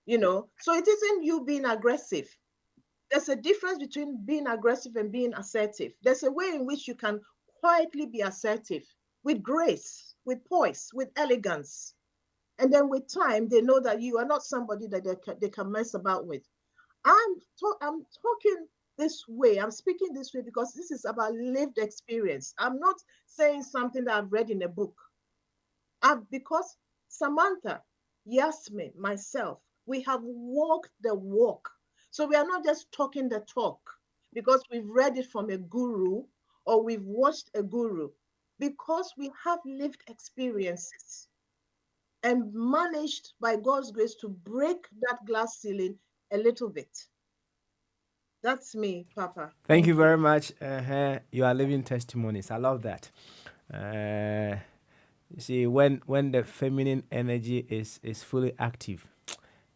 So it isn't you being aggressive. There's a difference between being aggressive and being assertive. There's a way in which you can quietly be assertive with grace, with poise, with elegance. And then with time, they know that you are not somebody that they can mess about with. I'm talking this way. I'm speaking this way because this is about lived experience. I'm not saying something that I've read in a book. Because Samantha, Yasmin, myself, we have walked the walk. So we are not just talking the talk because we've read it from a guru or we've watched a guru, because we have lived experiences and managed by God's grace to break that glass ceiling a little bit. That's me, Papa. Thank you very much. You are living testimonies. I love that. You see, when the feminine energy is fully active,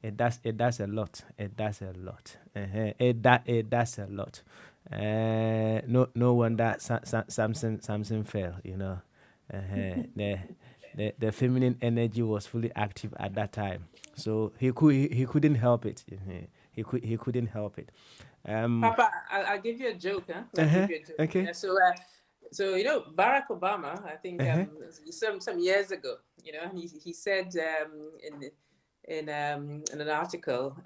it does a lot. It does a lot. It does a lot. No wonder Samson fell. The feminine energy was fully active at that time, so he couldn't help it. He couldn't help it. Papa, I'll give you a joke, huh? I'll give you a joke. Okay. Yeah, so Barack Obama, I think some years ago, he said in an article,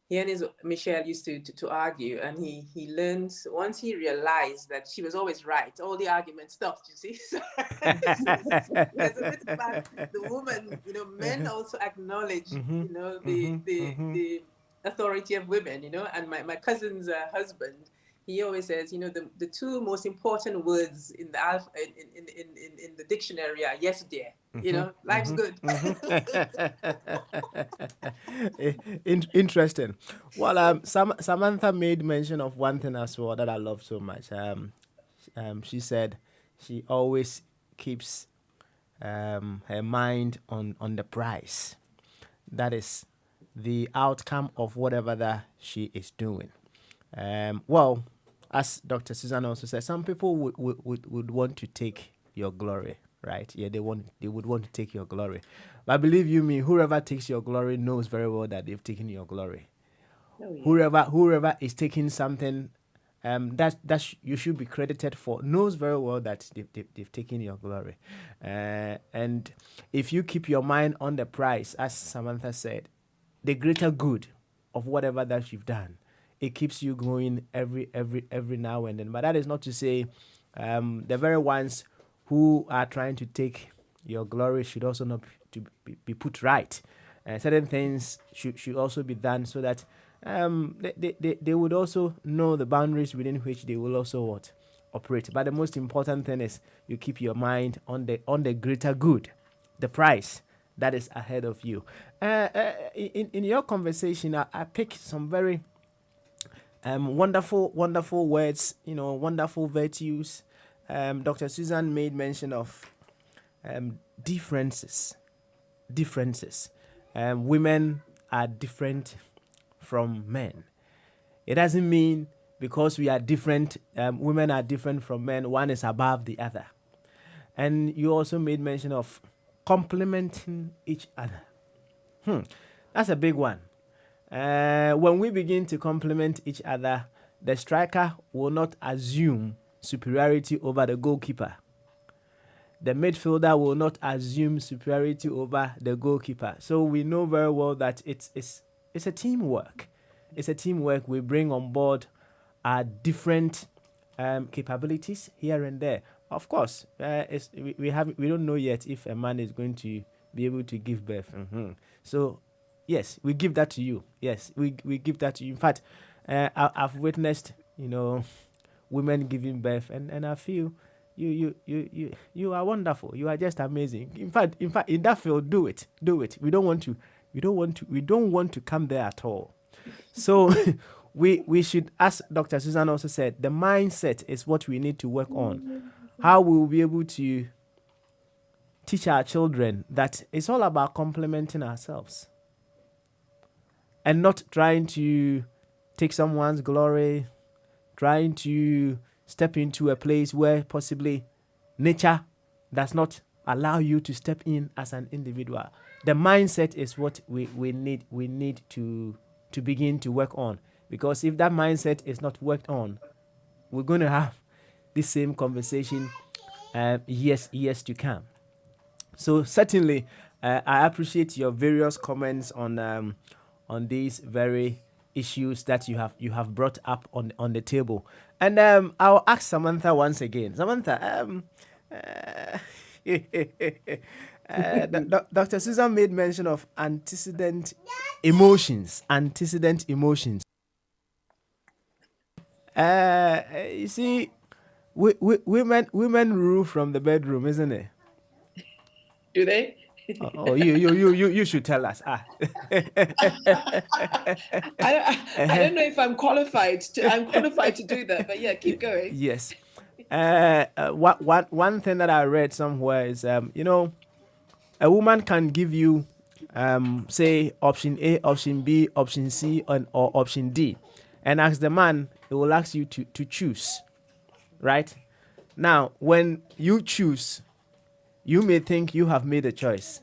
he and Michelle used to argue, and he learned, once he realized that she was always right, all the argument stopped, you see. So there's a bit about the woman, men also acknowledge, the authority of women, and my cousin's husband, he always says, the two most important words in the in the dictionary are yes, dear. Life's good. Interesting. Well, Samantha made mention of one thing as well that I love so much. She said she always keeps her mind on the prize. That is the outcome of whatever that she is doing. Well, as Dr. Susan also said, some people would want to take your glory, right? Yeah, they would want to take your glory. But believe you me, whoever takes your glory knows very well that they've taken your glory. Oh, yeah. Whoever is taking something that you should be credited for knows very well that they've taken your glory. And if you keep your mind on the prize, as Samantha said, the greater good of whatever that you've done, it keeps you going every now and then. But that is not to say the very ones who are trying to take your glory should also not be put right. Certain things should also be done so that they would also know the boundaries within which they will also operate. But the most important thing is you keep your mind on the greater good, the prize that is ahead of you. In your conversation, I picked some very wonderful words, wonderful virtues. Dr. Susan made mention of differences. Women are different from men. It doesn't mean because we are different, women are different from men, one is above the other. And you also made mention of complementing each other. That's a big one. When we begin to complement each other, the striker will not assume superiority over the goalkeeper. The midfielder will not assume superiority over the goalkeeper. So we know very well that it's a teamwork. It's a teamwork. We bring on board our different capabilities here and there. Of course, we don't know yet if a man is going to be able to give birth. So yes, we give that to you. Yes, we give that to you. In fact, I've witnessed, women giving birth, and I feel you are wonderful. You are just amazing. In fact, in that field, do it. We don't want to come there at all. So we should, as Dr. Susan also said, the mindset is what we need to work on. How we will be able to teach our children that it's all about complementing ourselves and not trying to take someone's glory, trying to step into a place where possibly nature does not allow you to step in as an individual. The mindset is what we need to begin to work on, because if that mindset is not worked on, we're going to have this same conversation years to come. So certainly, I appreciate your various comments on these very issues that you have brought up on the table. And I'll ask Samantha once again. Samantha, Dr. Susan made mention of antecedent emotions. You see, women rule from the bedroom, isn't it? Do they? You should tell us. I don't know if I'm qualified to do that, but yeah, keep going. Yes. One thing that I read somewhere is a woman can give you say option A, option B, option C, or option D, and ask the man, it will ask you to choose. Right? Now, when you choose, you may think you have made a choice,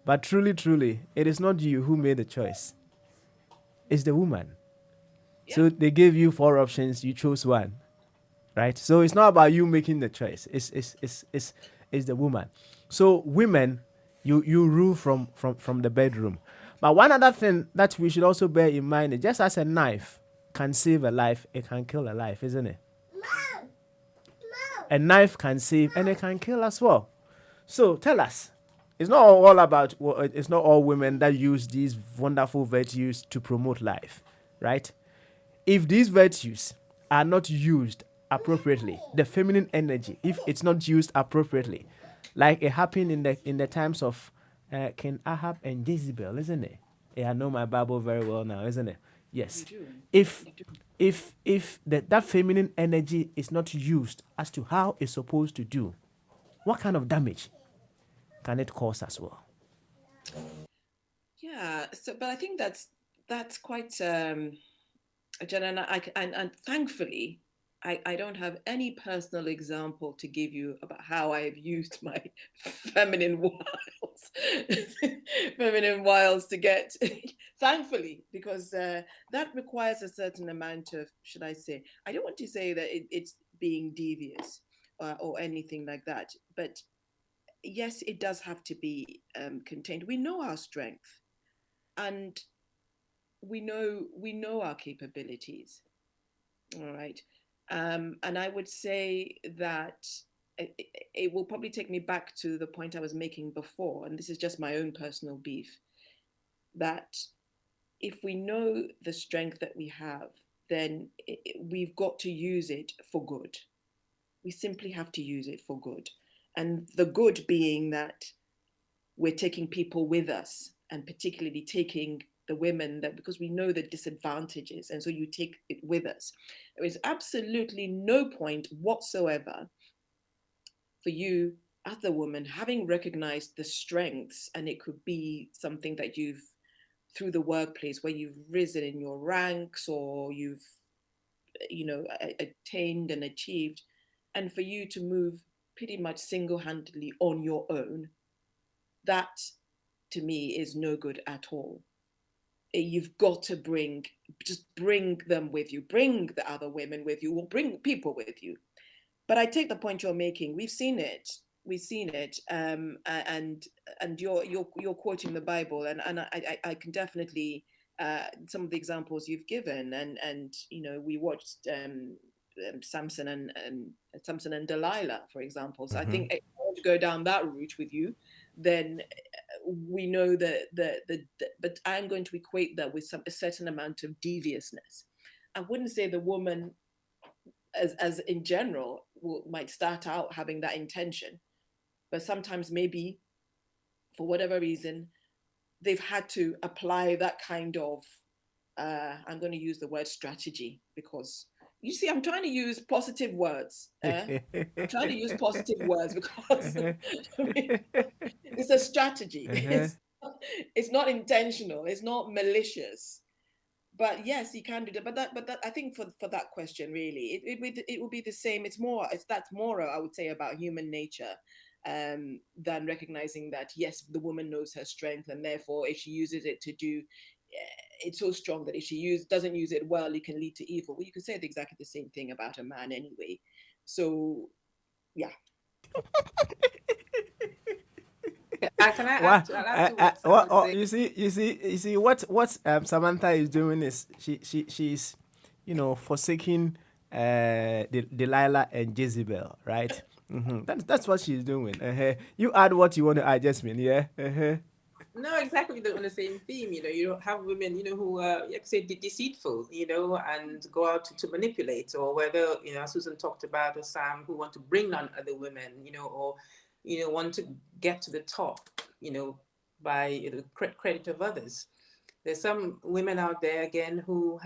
but truly, it is not you who made the choice. It's the woman. Yeah. So they gave you 4 options, you chose one, right? So it's not about you making the choice. It's the woman. So women, you rule from the bedroom. But one other thing that we should also bear in mind is, just as a knife can save a life, it can kill a life, isn't it? A knife can save and it can kill as well. So tell us, it's not all women that use these wonderful virtues to promote life, right? If these virtues are not used appropriately, the feminine energy, if it's not used appropriately, like it happened in the times of King Ahab and Jezebel, isn't it? Yeah, I know my Bible very well now, isn't it? Yes. If that feminine energy is not used as to how it's supposed to do, what kind of damage can it cause as well? Yeah. So, but I think that's quite and thankfully, I don't have any personal example to give you about how I have used my feminine wiles to get, thankfully, because that requires a certain amount of, should I say, I don't want to say that it's being devious or anything like that, but yes, it does have to be contained. We know our strength, and we know our capabilities. All right. And I would say that it will probably take me back to the point I was making before, and this is just my own personal beef, that if we know the strength that we have, then we've got to use it for good. We simply have to use it for good. And the good being that we're taking people with us, and particularly taking the women, that because we know the disadvantages, and so you take it with us. There is absolutely no point whatsoever for you as a woman, having recognized the strengths, and it could be something that you've, through the workplace, where you've risen in your ranks, or you've attained and achieved, and for you to move pretty much single-handedly on your own, that to me is no good at all. You've got to bring them with you, bring the other women with you, or bring people with you. But I take the point you're making. We've seen it. And you're quoting the Bible, and I can definitely some of the examples you've given, and we watched Samson and Delilah, for example. So I think if I want to go down that route with you, then we know but I'm going to equate that with a certain amount of deviousness. I wouldn't say the woman as in general might start out having that intention, but sometimes maybe for whatever reason they've had to apply that kind of I'm going to use the word strategy, because you see I'm trying to use positive words. I'm trying to use positive words because it's a strategy. It's not intentional, it's not malicious. But yes, you can do that. But that I think for that question, really, it will be the same. That's more I would say about human nature, than recognizing that yes, the woman knows her strength, and therefore if she uses it to do, it's so strong that if she doesn't use it well, it can lead to evil. Well, you could say exactly the same thing about a man anyway. So yeah. Can I add to what Samantha said? You see what Samantha is doing is she's forsaking Delilah and Jezebel, right? That's what she's doing. You add what you want to add, Jasmine. Yeah. No, exactly on the same theme. You don't have women, who are, like say, deceitful, and go out to manipulate, or whether, Susan talked about, or Sam, who want to bring on other women, or, want to get to the top, by credit of others. There's some women out there, again, who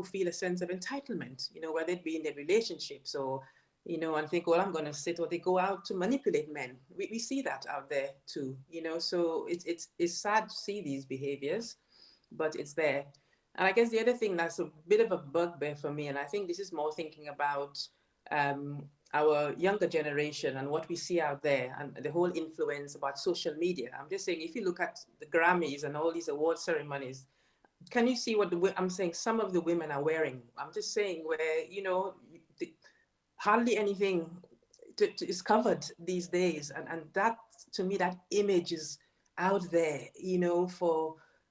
feel a sense of entitlement, whether it be in their relationships or, and think, well, I'm going to sit, or they go out to manipulate men. We see that out there too, so it's sad to see these behaviors, but it's there. And I guess the other thing that's a bit of a bugbear for me, and I think this is more thinking about our younger generation and what we see out there, and the whole influence about social media. I'm just saying, if you look at the Grammys and all these award ceremonies, can you see what I'm saying some of the women are wearing? I'm just saying where, hardly anything is covered these days. And that, to me, that image is out there,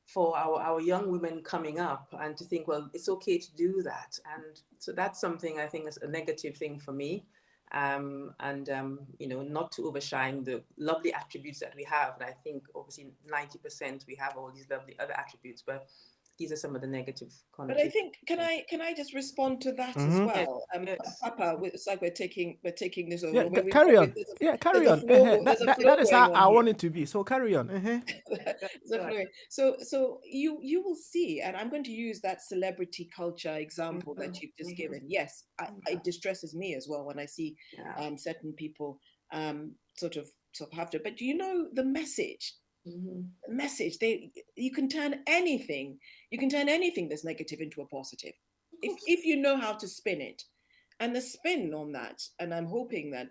for our young women coming up, and to think, well, it's okay to do that. And so that's something I think is a negative thing for me. Not to overshine the lovely attributes that we have. And I think obviously 90% we have all these lovely other attributes, but these are some of the negative connotations. But I think, can I just respond to that as well? Yes. Papa, it's like we're taking this over. Yeah, carry on. Carry on. That is how I want it to be. So carry on. So you will see, and I'm going to use that celebrity culture example that you've just given. Yes, it distresses me as well when I see certain people sort of have to. But do you know the message? The message, you can turn anything that's negative into a positive if you know how to spin it. And the spin on that, and I'm hoping that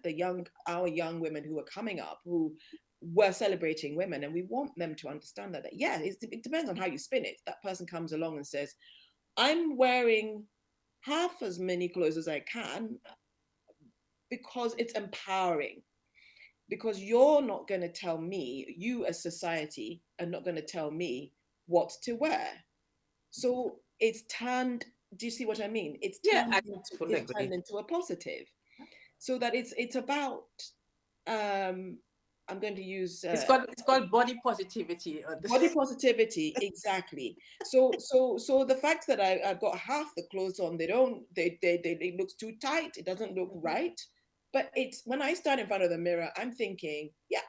our young women who are coming up, who were celebrating women, and we want them to understand that it depends on how you spin it. That person comes along and says, I'm wearing half as many clothes as I can because it's empowering. Because you're not going to tell me, you as society are not going to tell me what to wear. So it's turned, do you see what I mean? It's turned into a positive. So that it's about, I'm going to use... it's called body positivity. Body positivity, exactly. So the fact that I've got half the clothes on, it looks too tight, it doesn't look right. But it's when I stand in front of the mirror, I'm thinking, yeah,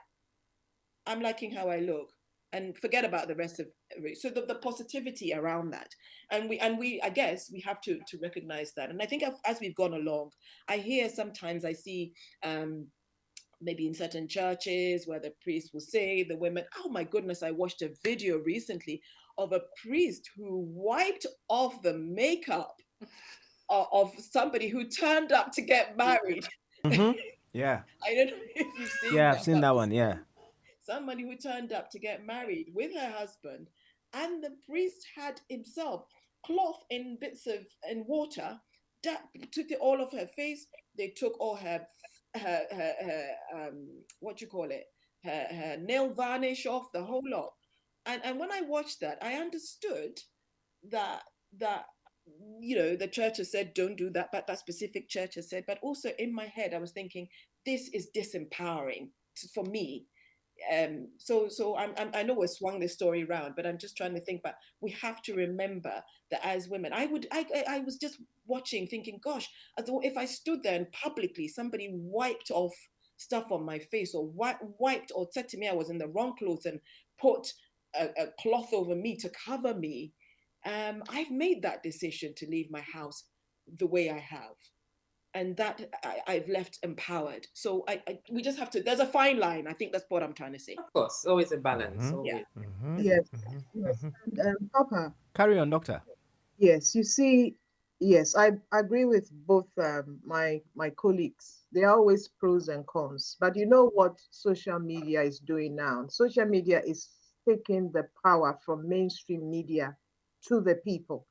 I'm liking how I look, and forget about the rest of it. So the positivity around that, and we I guess we have to recognize that. And I think as we've gone along, I see maybe in certain churches where the priest will say the women, oh my goodness, I watched a video recently of a priest who wiped off the makeup of somebody who turned up to get married. Yeah. I don't know if you've seen that. I've seen that one. Yeah. Somebody who turned up to get married with her husband, and the priest had himself cloth in bits of water, took it all off her face, they took all her what you call it, her nail varnish off, the whole lot. And when I watched that, I understood that that the church has said don't do that, but that specific church has said. But also in my head, I was thinking this is disempowering for me. I know we swung this story around, but I'm just trying to think back. We have to remember that as women, I was just watching, thinking, gosh, as though if I stood there and publicly somebody wiped off stuff on my face, or wiped or said to me I was in the wrong clothes and put a cloth over me to cover me, I've made that decision to leave my house the way I have, and that I've left empowered. So we just have to. There's a fine line. I think that's what I'm trying to say. Of course, always a balance. Mhm. Always. Yes, yes. And, Papa, Carry on, doctor. yes, you see, yes, I agree with both my colleagues. There are always pros and cons, but you know what social media is doing now? Social media is taking the power from mainstream media to the people,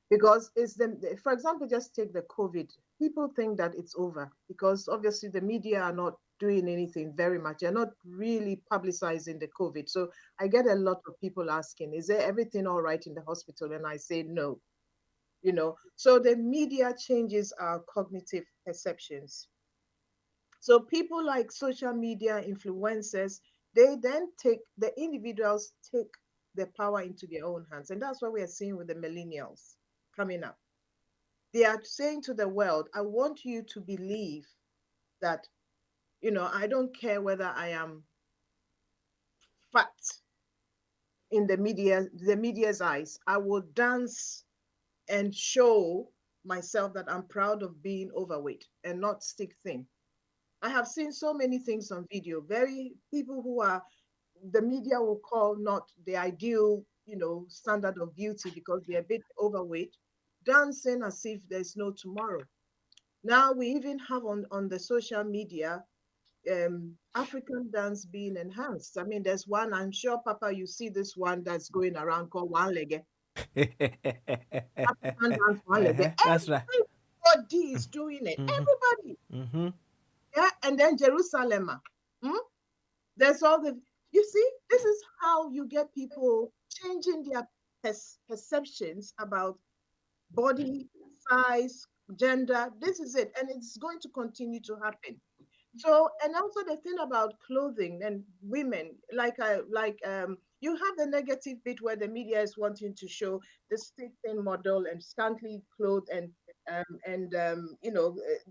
because it's the, for example, just take the COVID. People think that it's over because obviously the media are not doing anything very much. They're not really publicizing the COVID. So I get a lot of people asking, is there everything all right in the hospital? And I say no. So the media changes our cognitive perceptions. So people like social media influencers, they then the individuals take the power into their own hands. And that's what we are seeing with the millennials coming up. They are saying to the world, I want you to believe that, I don't care whether I am fat in the media's eyes. I will dance and show myself that I'm proud of being overweight and not stick thin. I have seen so many things on video, very people who are the media will call not the ideal, standard of beauty because they're a bit overweight, dancing as if there's no tomorrow. Now we even have on the social media African dance being enhanced. I mean, there's one, I'm sure, Papa, you see this one that's going around called one leg. African dance one leg. That's right. Everybody is doing it. Everybody. Mm-hmm. Yeah. And then Jerusalem. There's all the, you see, this is how you get people changing their perceptions about body size, gender. This is it. And it's going to continue to happen. So, and also the thing about clothing and women, you have the negative bit where the media is wanting to show the stick thin model and scantily clothed and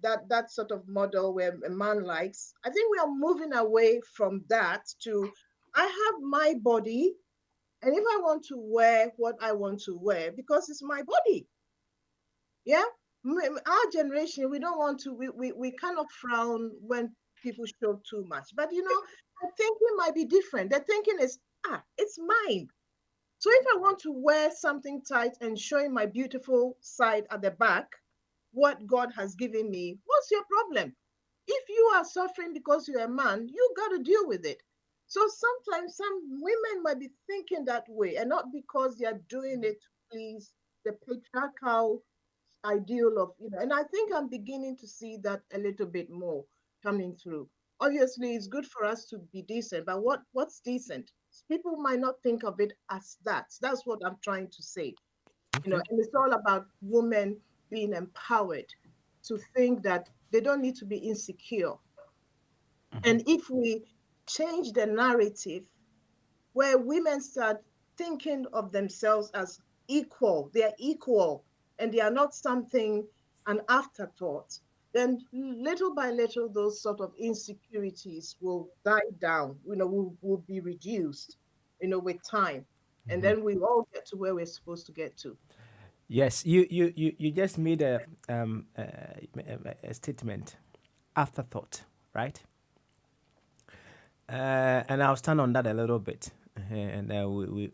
that sort of model where a man likes. I think we are moving away from that to I have my body, and if I want to wear what I want to wear because it's my body. Yeah, our generation, we don't want to, we kind of frown when people show too much. But the thinking might be different. The thinking is, it's mine. So if I want to wear something tight and showing my beautiful side at the back, what God has given me, what's your problem? If you are suffering because you're a man, you got to deal with it. So sometimes some women might be thinking that way, and not because they are doing it to please the patriarchal ideal of, and I think I'm beginning to see that a little bit more coming through. Obviously it's good for us to be decent, but what's decent? People might not think of it as that's what I'm trying to say. And it's all about women being empowered to think that they don't need to be insecure. And if we change the narrative where women start thinking of themselves as equal, they're equal, and they are not something, an afterthought, then little by little, those sort of insecurities will die down, will be reduced, with time. And then we all get to where we're supposed to get to. Yes, you just made a statement, afterthought, right? And I'll stand on that a little bit, and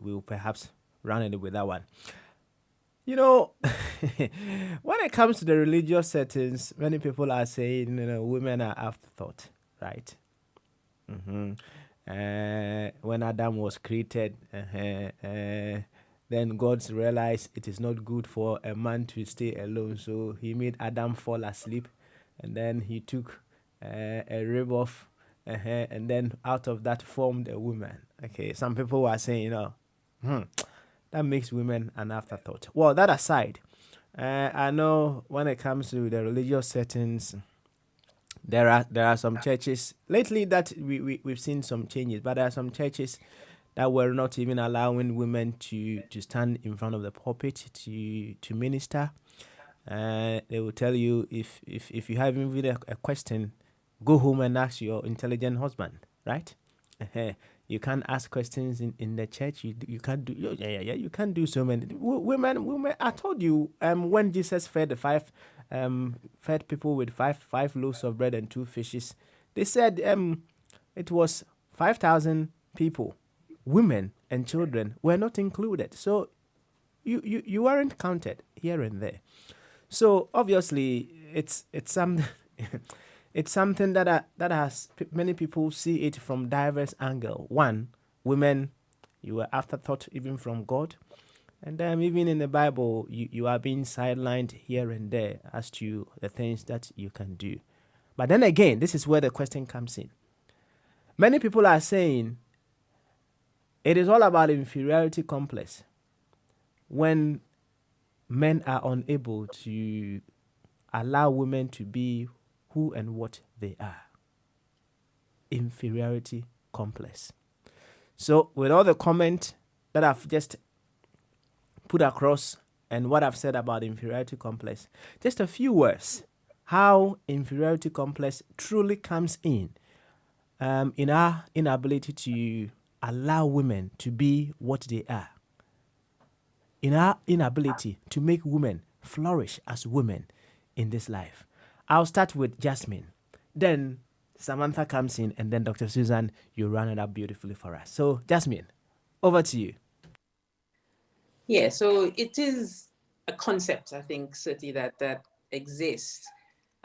we'll perhaps run it with that one. When it comes to the religious settings, many people are saying, women are afterthought, right? When Adam was created, then God realized it is not good for a man to stay alone, so he made Adam fall asleep and then he took a rib off, and then out of that formed a woman. Okay, some people were saying, that makes women an afterthought. Well, that aside, I know when it comes to the religious settings, there are some churches lately that we've seen some changes, but there are some churches that were not even allowing women to stand in front of the pulpit to minister. They will tell you, if you have even a question, go home and ask your intelligent husband, right? You can't ask questions in the church. You can't do, you can't do so many. Women. I told you, when Jesus fed the fed people with five loaves of bread and 2 fishes, they said it was 5,000 people. Women and children were not included. So you weren't counted here and there. So obviously it's some it's something that has many people see it from diverse angle. One, women, you were afterthought even from God, and then even in the Bible, you are being sidelined here and there as to the things that you can do. But then again, this is where the question comes in. Many people are saying it is all about inferiority complex when men are unable to allow women to be who and what they are. Inferiority complex. So with all the comment that I've just put across and what I've said about inferiority complex, just a few words how inferiority complex truly comes in our inability to allow women to be what they are, in our inability to make women flourish as women in this life. I'll start with Jasmine. Then Samantha comes in, and then Dr. Susan, you run it up beautifully for us. So, Jasmine, over to you. Yeah, so it is a concept, I think, certainly that exists.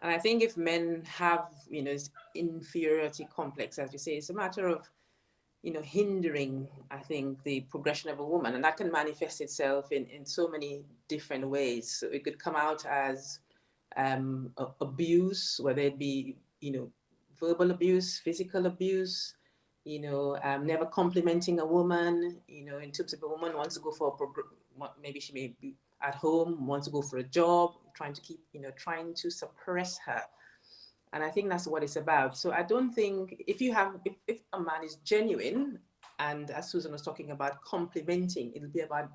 And I think if men have, this inferiority complex, as you say, it's a matter of, hindering, I think, the progression of a woman. And that can manifest itself in so many different ways. So it could come out as abuse, whether it be, verbal abuse, physical abuse, never complimenting a woman, in terms of a woman wants to go for maybe she may be at home, wants to go for a job, trying to suppress her. And I think that's what it's about. So I don't think if a man is genuine, and as Susan was talking about, complimenting, it'll be about,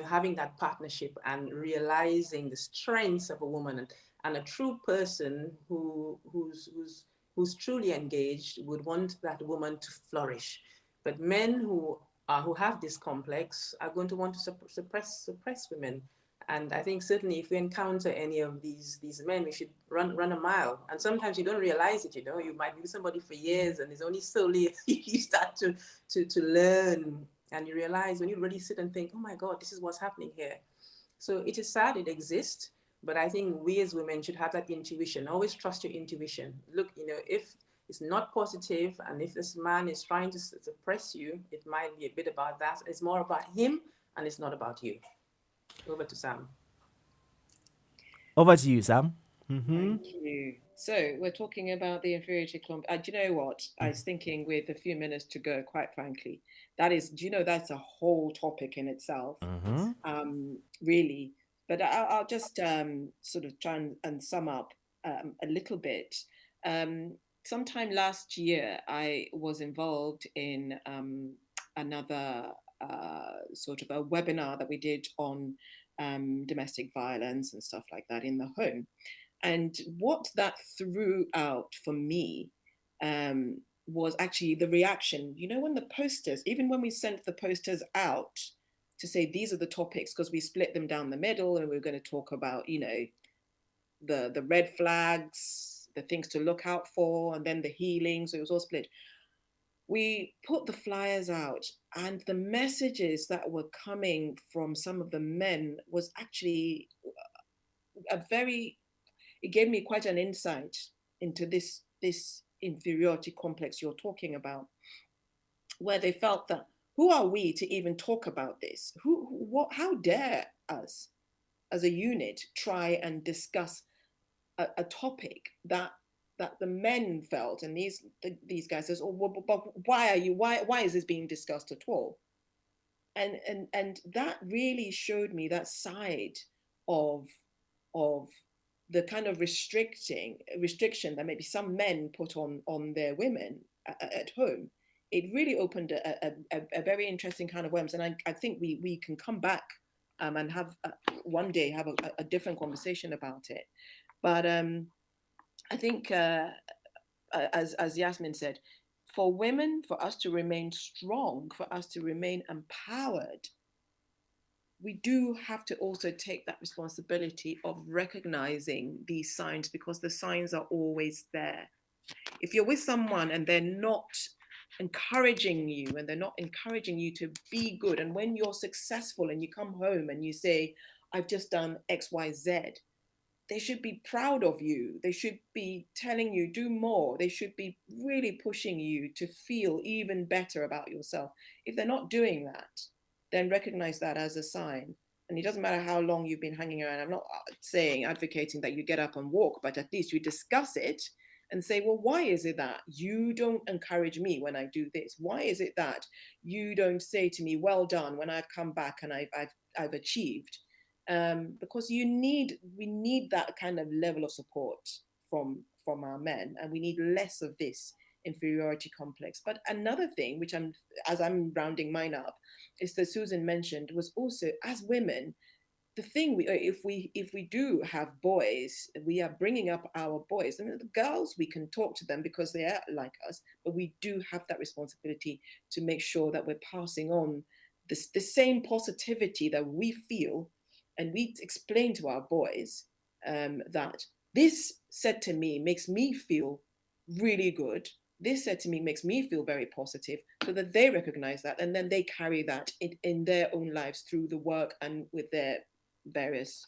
having that partnership and realizing the strengths of a woman, and a true person who's truly engaged would want that woman to flourish. But men who have this complex are going to want to suppress women. And I think certainly if we encounter any of these men, we should run a mile. And sometimes you don't realize it, you might be with somebody for years, and it's only slowly you start to learn, and you realize when you really sit and think, oh my God, this is what's happening here. So it is sad it exists, but I think we as women should have that intuition. Always trust your intuition. Look, if it's not positive, and if this man is trying to suppress you, it might be a bit about that. It's more about him, and it's not about you. Over to Sam. Over to you, Sam. Mm-hmm. Thank you. So we're talking about the inferiority complex. Do you know what? I was thinking with a few minutes to go, quite frankly, that's a whole topic in itself, really. But I'll just sort of try and sum up a little bit. Sometime last year, I was involved in another sort of a webinar that we did on domestic violence and stuff like that in the home. And what that threw out for me was actually the reaction. When the posters, even when we sent the posters out to say these are the topics, because we split them down the middle, and we were going to talk about, the red flags, the things to look out for, and then the healing. So it was all split. We put the flyers out, and the messages that were coming from some of the men was actually it gave me quite an insight into this inferiority complex you're talking about, where they felt that, who are we to even talk about this? How dare us as a unit try and discuss a topic that the men felt, and these guys says, oh, but why is this being discussed at all? And that really showed me that side of the kind of restriction that maybe some men put on their women at home. It really opened a very interesting kind of worms, and I think we can come back and have one day have a different conversation about it. But I think, as Yasmin said, for women, for us to remain strong, for us to remain empowered, we do have to also take that responsibility of recognizing these signs, because the signs are always there. If you're with someone and they're not encouraging you, and they're not encouraging you to be good, and when you're successful and you come home and you say, I've just done XYZ, they should be proud of you. They should be telling you, do more. They should be really pushing you to feel even better about yourself. If they're not doing that, then recognize that as a sign. And it doesn't matter how long you've been hanging around. I'm not advocating that you get up and walk, but at least you discuss it and say, well, why is it that you don't encourage me when I do this? Why is it that you don't say to me, well done, when I've come back and I've achieved? Because we need that kind of level of support from our men, and we need less of this inferiority complex. But another thing, which as I'm rounding mine up, is that Susan mentioned, was also, as women, the thing if we do have boys, we are bringing up our boys. I mean, the girls, we can talk to them because they are like us, but we do have that responsibility to make sure that we're passing on the same positivity that we feel. And we explain to our boys that this said to me makes me feel really good. This said to me makes me feel very positive, so that they recognize that, and then they carry that in their own lives through the work and with their various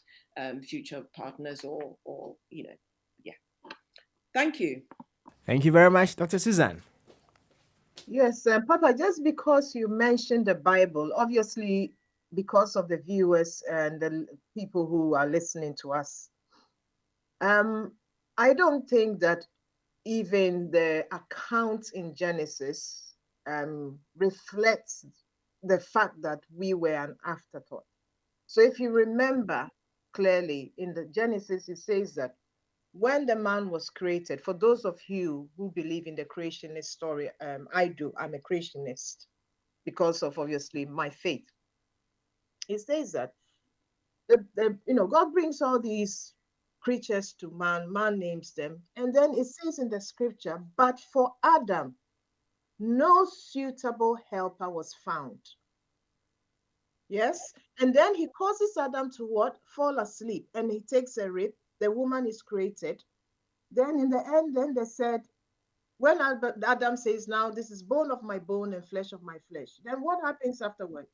future partners or yeah. Thank you. Thank you very much, Dr. Susan. Yes, Papa, just because you mentioned the Bible, obviously, because of the viewers and the people who are listening to us, I don't think that even the account in Genesis reflects the fact that we were an afterthought. So if you remember clearly in the Genesis, it says that when the man was created, for those of you who believe in the creationist story, I do, I'm a creationist because of obviously my faith. It says that God brings all these creatures to man, man names them, and then it says in the scripture, but for Adam, no suitable helper was found. Yes, and then he causes Adam to what? Fall asleep, and he takes a rib. The woman is created. Then in the end, then they said, when Adam says, now this is bone of my bone and flesh of my flesh, then what happens afterwards?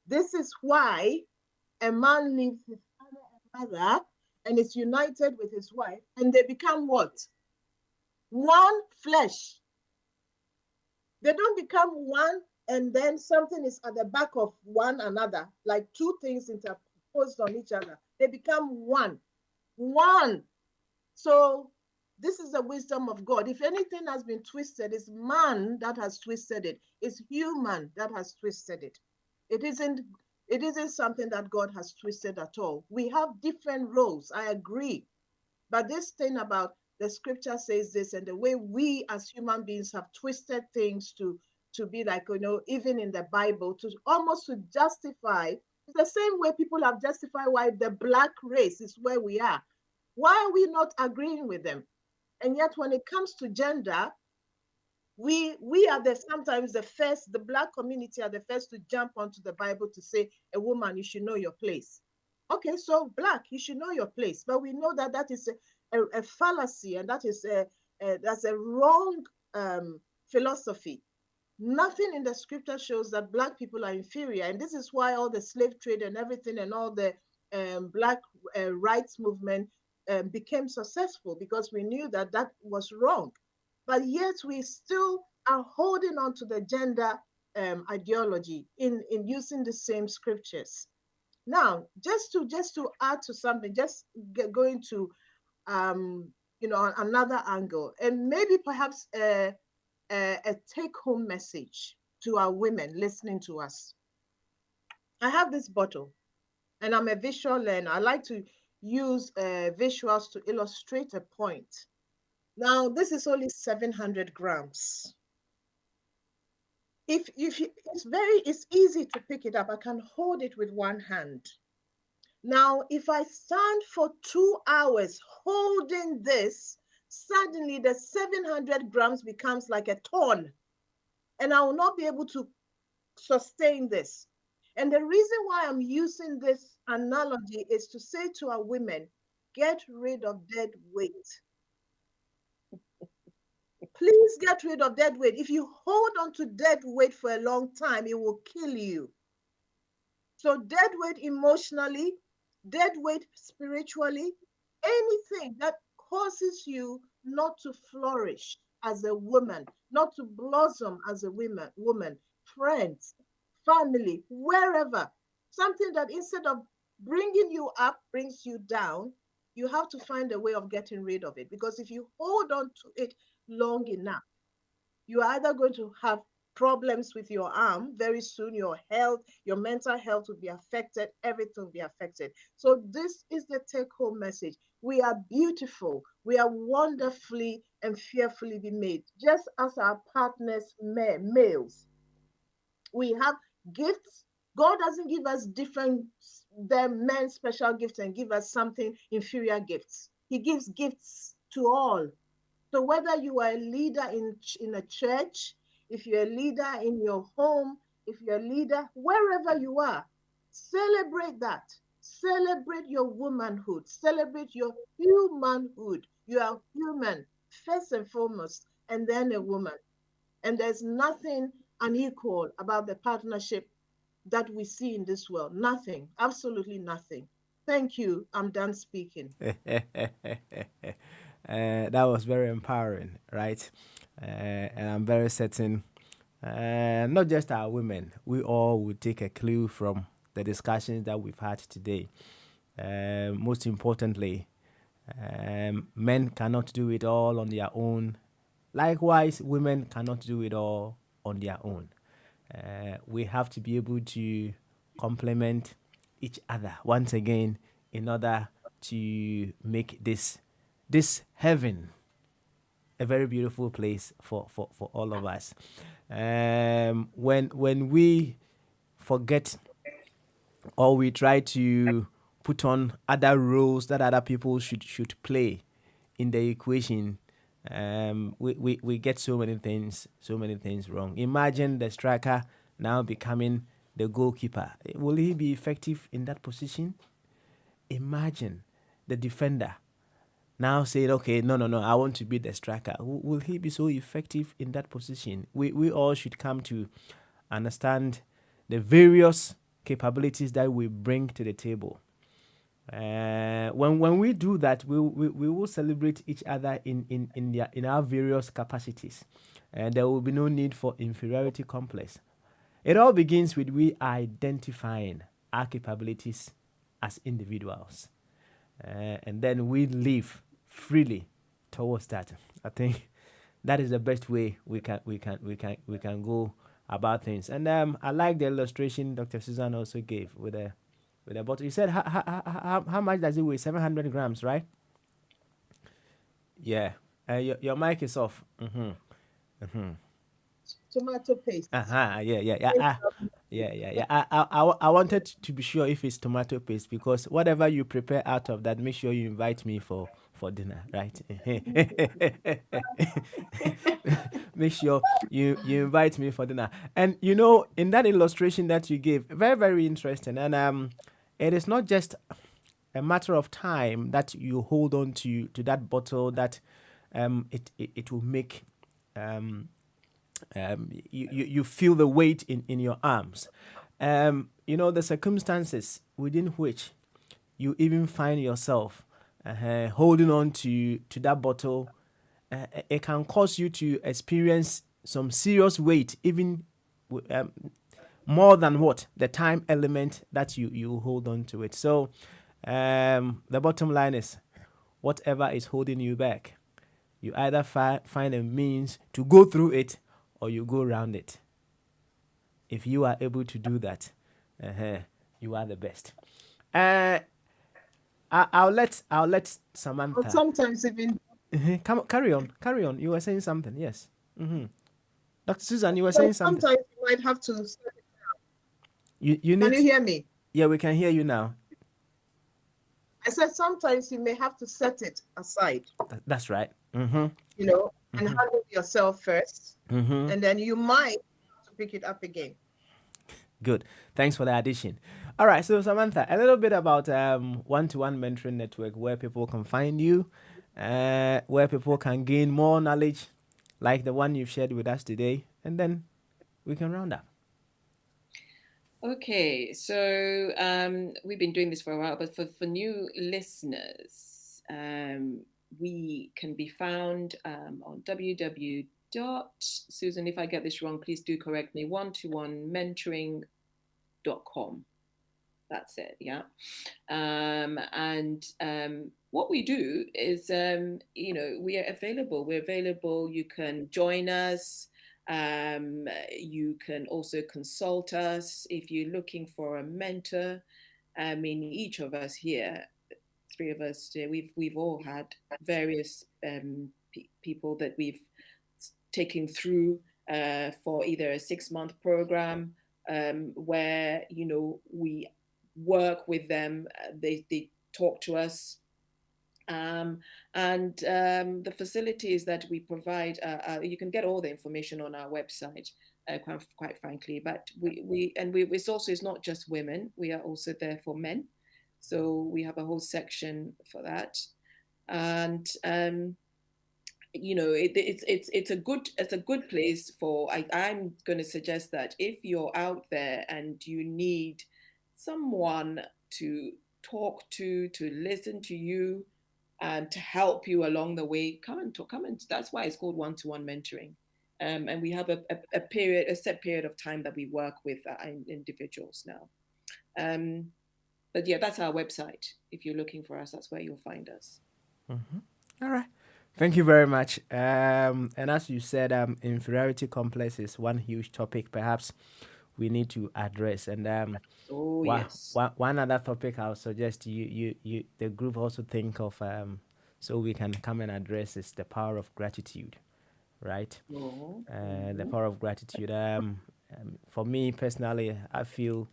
This is why a man leaves his father and mother and is united with his wife, and they become what? One flesh. They don't become one and then something is at the back of one another, like two things interposed on each other. They become one. One. So this is the wisdom of God. If anything has been twisted, it's man that has twisted it. It's human that has twisted it. It isn't something that God has twisted at all. We have different roles, I agree. But this thing about the scripture says this, and the way we as human beings have twisted things to be like, even in the Bible, to almost to justify, it's the same way people have justified why the black race is where we are. Why are we not agreeing with them? And yet when it comes to gender, we are sometimes the black community are the first to jump onto the Bible to say, a woman, you should know your place. Okay, so black, you should know your place. But we know that that is a fallacy, and that is that's a wrong philosophy. Nothing in the scripture shows that black people are inferior. And this is why all the slave trade and everything and all the black rights movement became successful, because we knew that that was wrong. But yet we still are holding on to the gender ideology in using the same scriptures. Now, just to add to something, just going to another angle, and maybe perhaps a take-home message to our women listening to us. I have this bottle, and I'm a visual learner. I like to use visuals to illustrate a point. Now, this is only 700 grams. It's easy to pick it up. I can hold it with one hand. Now, if I stand for 2 hours holding this, suddenly the 700 grams becomes like a ton, and I will not be able to sustain this. And the reason why I'm using this analogy is to say to our women, get rid of dead weight. Please get rid of dead weight. If you hold on to dead weight for a long time, it will kill you. So dead weight emotionally, dead weight spiritually, anything that causes you not to flourish as a woman, not to blossom as a woman, friends, family, wherever, something that instead of bringing you up, brings you down, you have to find a way of getting rid of it. Because if you hold on to it long enough, you are either going to have problems with your arm very soon, your health, your mental health will be affected, everything will be affected. So this is the take-home message. We are beautiful. We are wonderfully and fearfully be made, just as our partners, males. We have gifts. God doesn't give us different than men's special gifts and give us something inferior gifts. He gives gifts to all. So whether you are a leader in a church, if you're a leader in your home, if you're a leader wherever you are, celebrate that. Celebrate your womanhood. Celebrate your humanhood. You are human first and foremost, and then a woman. And there's nothing unequal about the partnership that we see in this world. Nothing, absolutely nothing. Thank you. I'm done speaking. That was very empowering, right? And I'm very certain, not just our women, we all will take a clue from the discussions that we've had today. Most importantly, men cannot do it all on their own. Likewise, women cannot do it all on their own. We have to be able to complement each other once again in order to make this heaven a very beautiful place for all of us. When we forget or we try to put on other roles that other people should play in the equation, we get so many things wrong. Imagine the striker now becoming the goalkeeper. Will he be effective in that position? Imagine the defender now saying, okay, no, I want to be the striker. Will he be so effective in that position? We all should come to understand the various capabilities that we bring to the table. When we do that, we will celebrate each other in our various capacities, and there will be no need for inferiority complex. It all begins with we identifying our capabilities as individuals, and then we live freely towards that. I think that is the best way we can go about things. And I like the illustration Dr. Susan also gave with a bottle. You said how much does it weigh? 700 grams, right? Yeah. Your mic is off. Tomato paste. Yeah. I wanted to be sure if it's tomato paste, because whatever you prepare out of that, make sure you invite me for dinner, right? Make sure you invite me for dinner. And in that illustration that you gave, very, very interesting. And it is not just a matter of time that you hold on to that bottle that it will make you feel the weight in your arms. The circumstances within which you even find yourself holding on to that bottle, it can cause you to experience some serious weight, even more than what the time element that you hold on to it. So the bottom line is, whatever is holding you back, you either find a means to go through it or you go around it. If you are able to do that, you are the best. I'll let Samantha. But sometimes even Carry on. You were saying something, yes. Dr. Susan, you were saying something. sometimes you might have to. You Can need. you hear me? Yeah, we can hear you now. I said sometimes you may have to set it aside. That's right. You know, and handle yourself first, and then you might have to pick it up again. Good. Thanks for the addition. All right. So Samantha, a little bit about One2ONE Mentoring Network, where people can find you, where people can gain more knowledge, like the one you've shared with us today, and then we can round up. Okay, so we've been doing this for a while, but for new listeners, we can be found on Susan, if I get this wrong, please do correct me, ONE2ONEmentoring.com. That's it, yeah. And what we do is, we are available. We're available. You can join us. You can also consult us if you're looking for a mentor. I mean, each of us here, three of us, we've all had various people that we've taken through for either a 6-month program where we work with them. They talk to us. And the facilities that we provide, you can get all the information on our website, quite frankly. But it's not just women. We are also there for men. So we have a whole section for that. And it's a good place for. I'm going to suggest that if you're out there and you need someone to talk to listen to you, and to help you along the way, come and. That's why it's called One2ONE Mentoring, and we have a set period of time that we work with individuals now. But yeah, that's our website. If you're looking for us, that's where you'll find us. All right. Thank you very much. And as you said, inferiority complex is one huge topic perhaps we need to address. And yes. One other topic I'll suggest you the group also think of, so we can come and address, is the power of gratitude, right? The power of gratitude. For me personally, I feel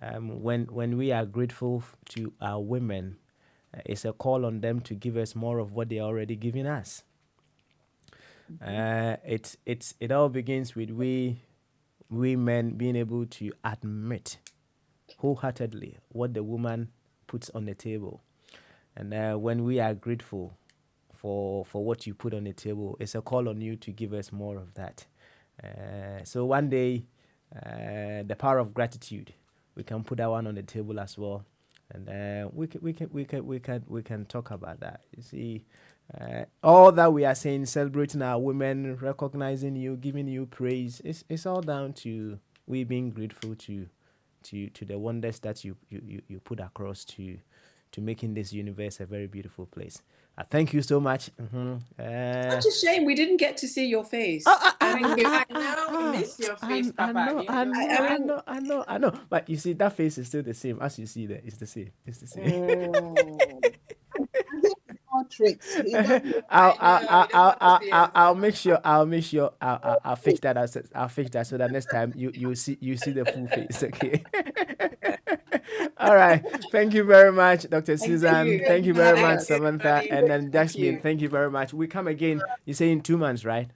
when we are grateful to our women, it's a call on them to give us more of what they are already giving us. It all begins with we men being able to admit wholeheartedly what the woman puts on the table. And when we are grateful for what you put on the table, it's a call on you to give us more of that. So one day, the power of gratitude, we can put that one on the table as well, and we can talk about that. You see, all that we are saying, celebrating our women, recognizing you, giving you praise, it's all down to we being grateful to the wonders that you put across to making this universe a very beautiful place. Thank you so much. Such a shame we didn't get to see your face. I know we miss your face, Papa. I know. But you see, that face is still the same as you see there. It's the same. All tricks. I'll make sure. I'll fix that. I'll fix that so that next time you see the full face. Okay. All right. Thank you very much, Dr. Susan. Thank you very much, Samantha, and then Jasmine. Thank you very much. We come again. You say in 2 months, right?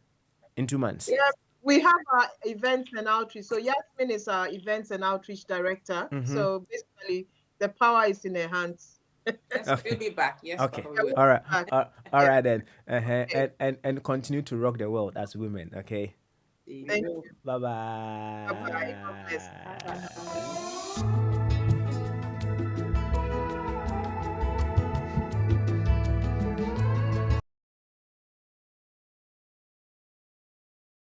In 2 months. Yeah, we have our events and outreach. So Yasmin is our events and outreach director. So basically, the power is in her hands. Yes, we'll be back. Yes. Okay. All right. All right then. And continue to rock the world as women. Okay. Thank you. Bye bye. Bye-bye. God bless. Bye-bye.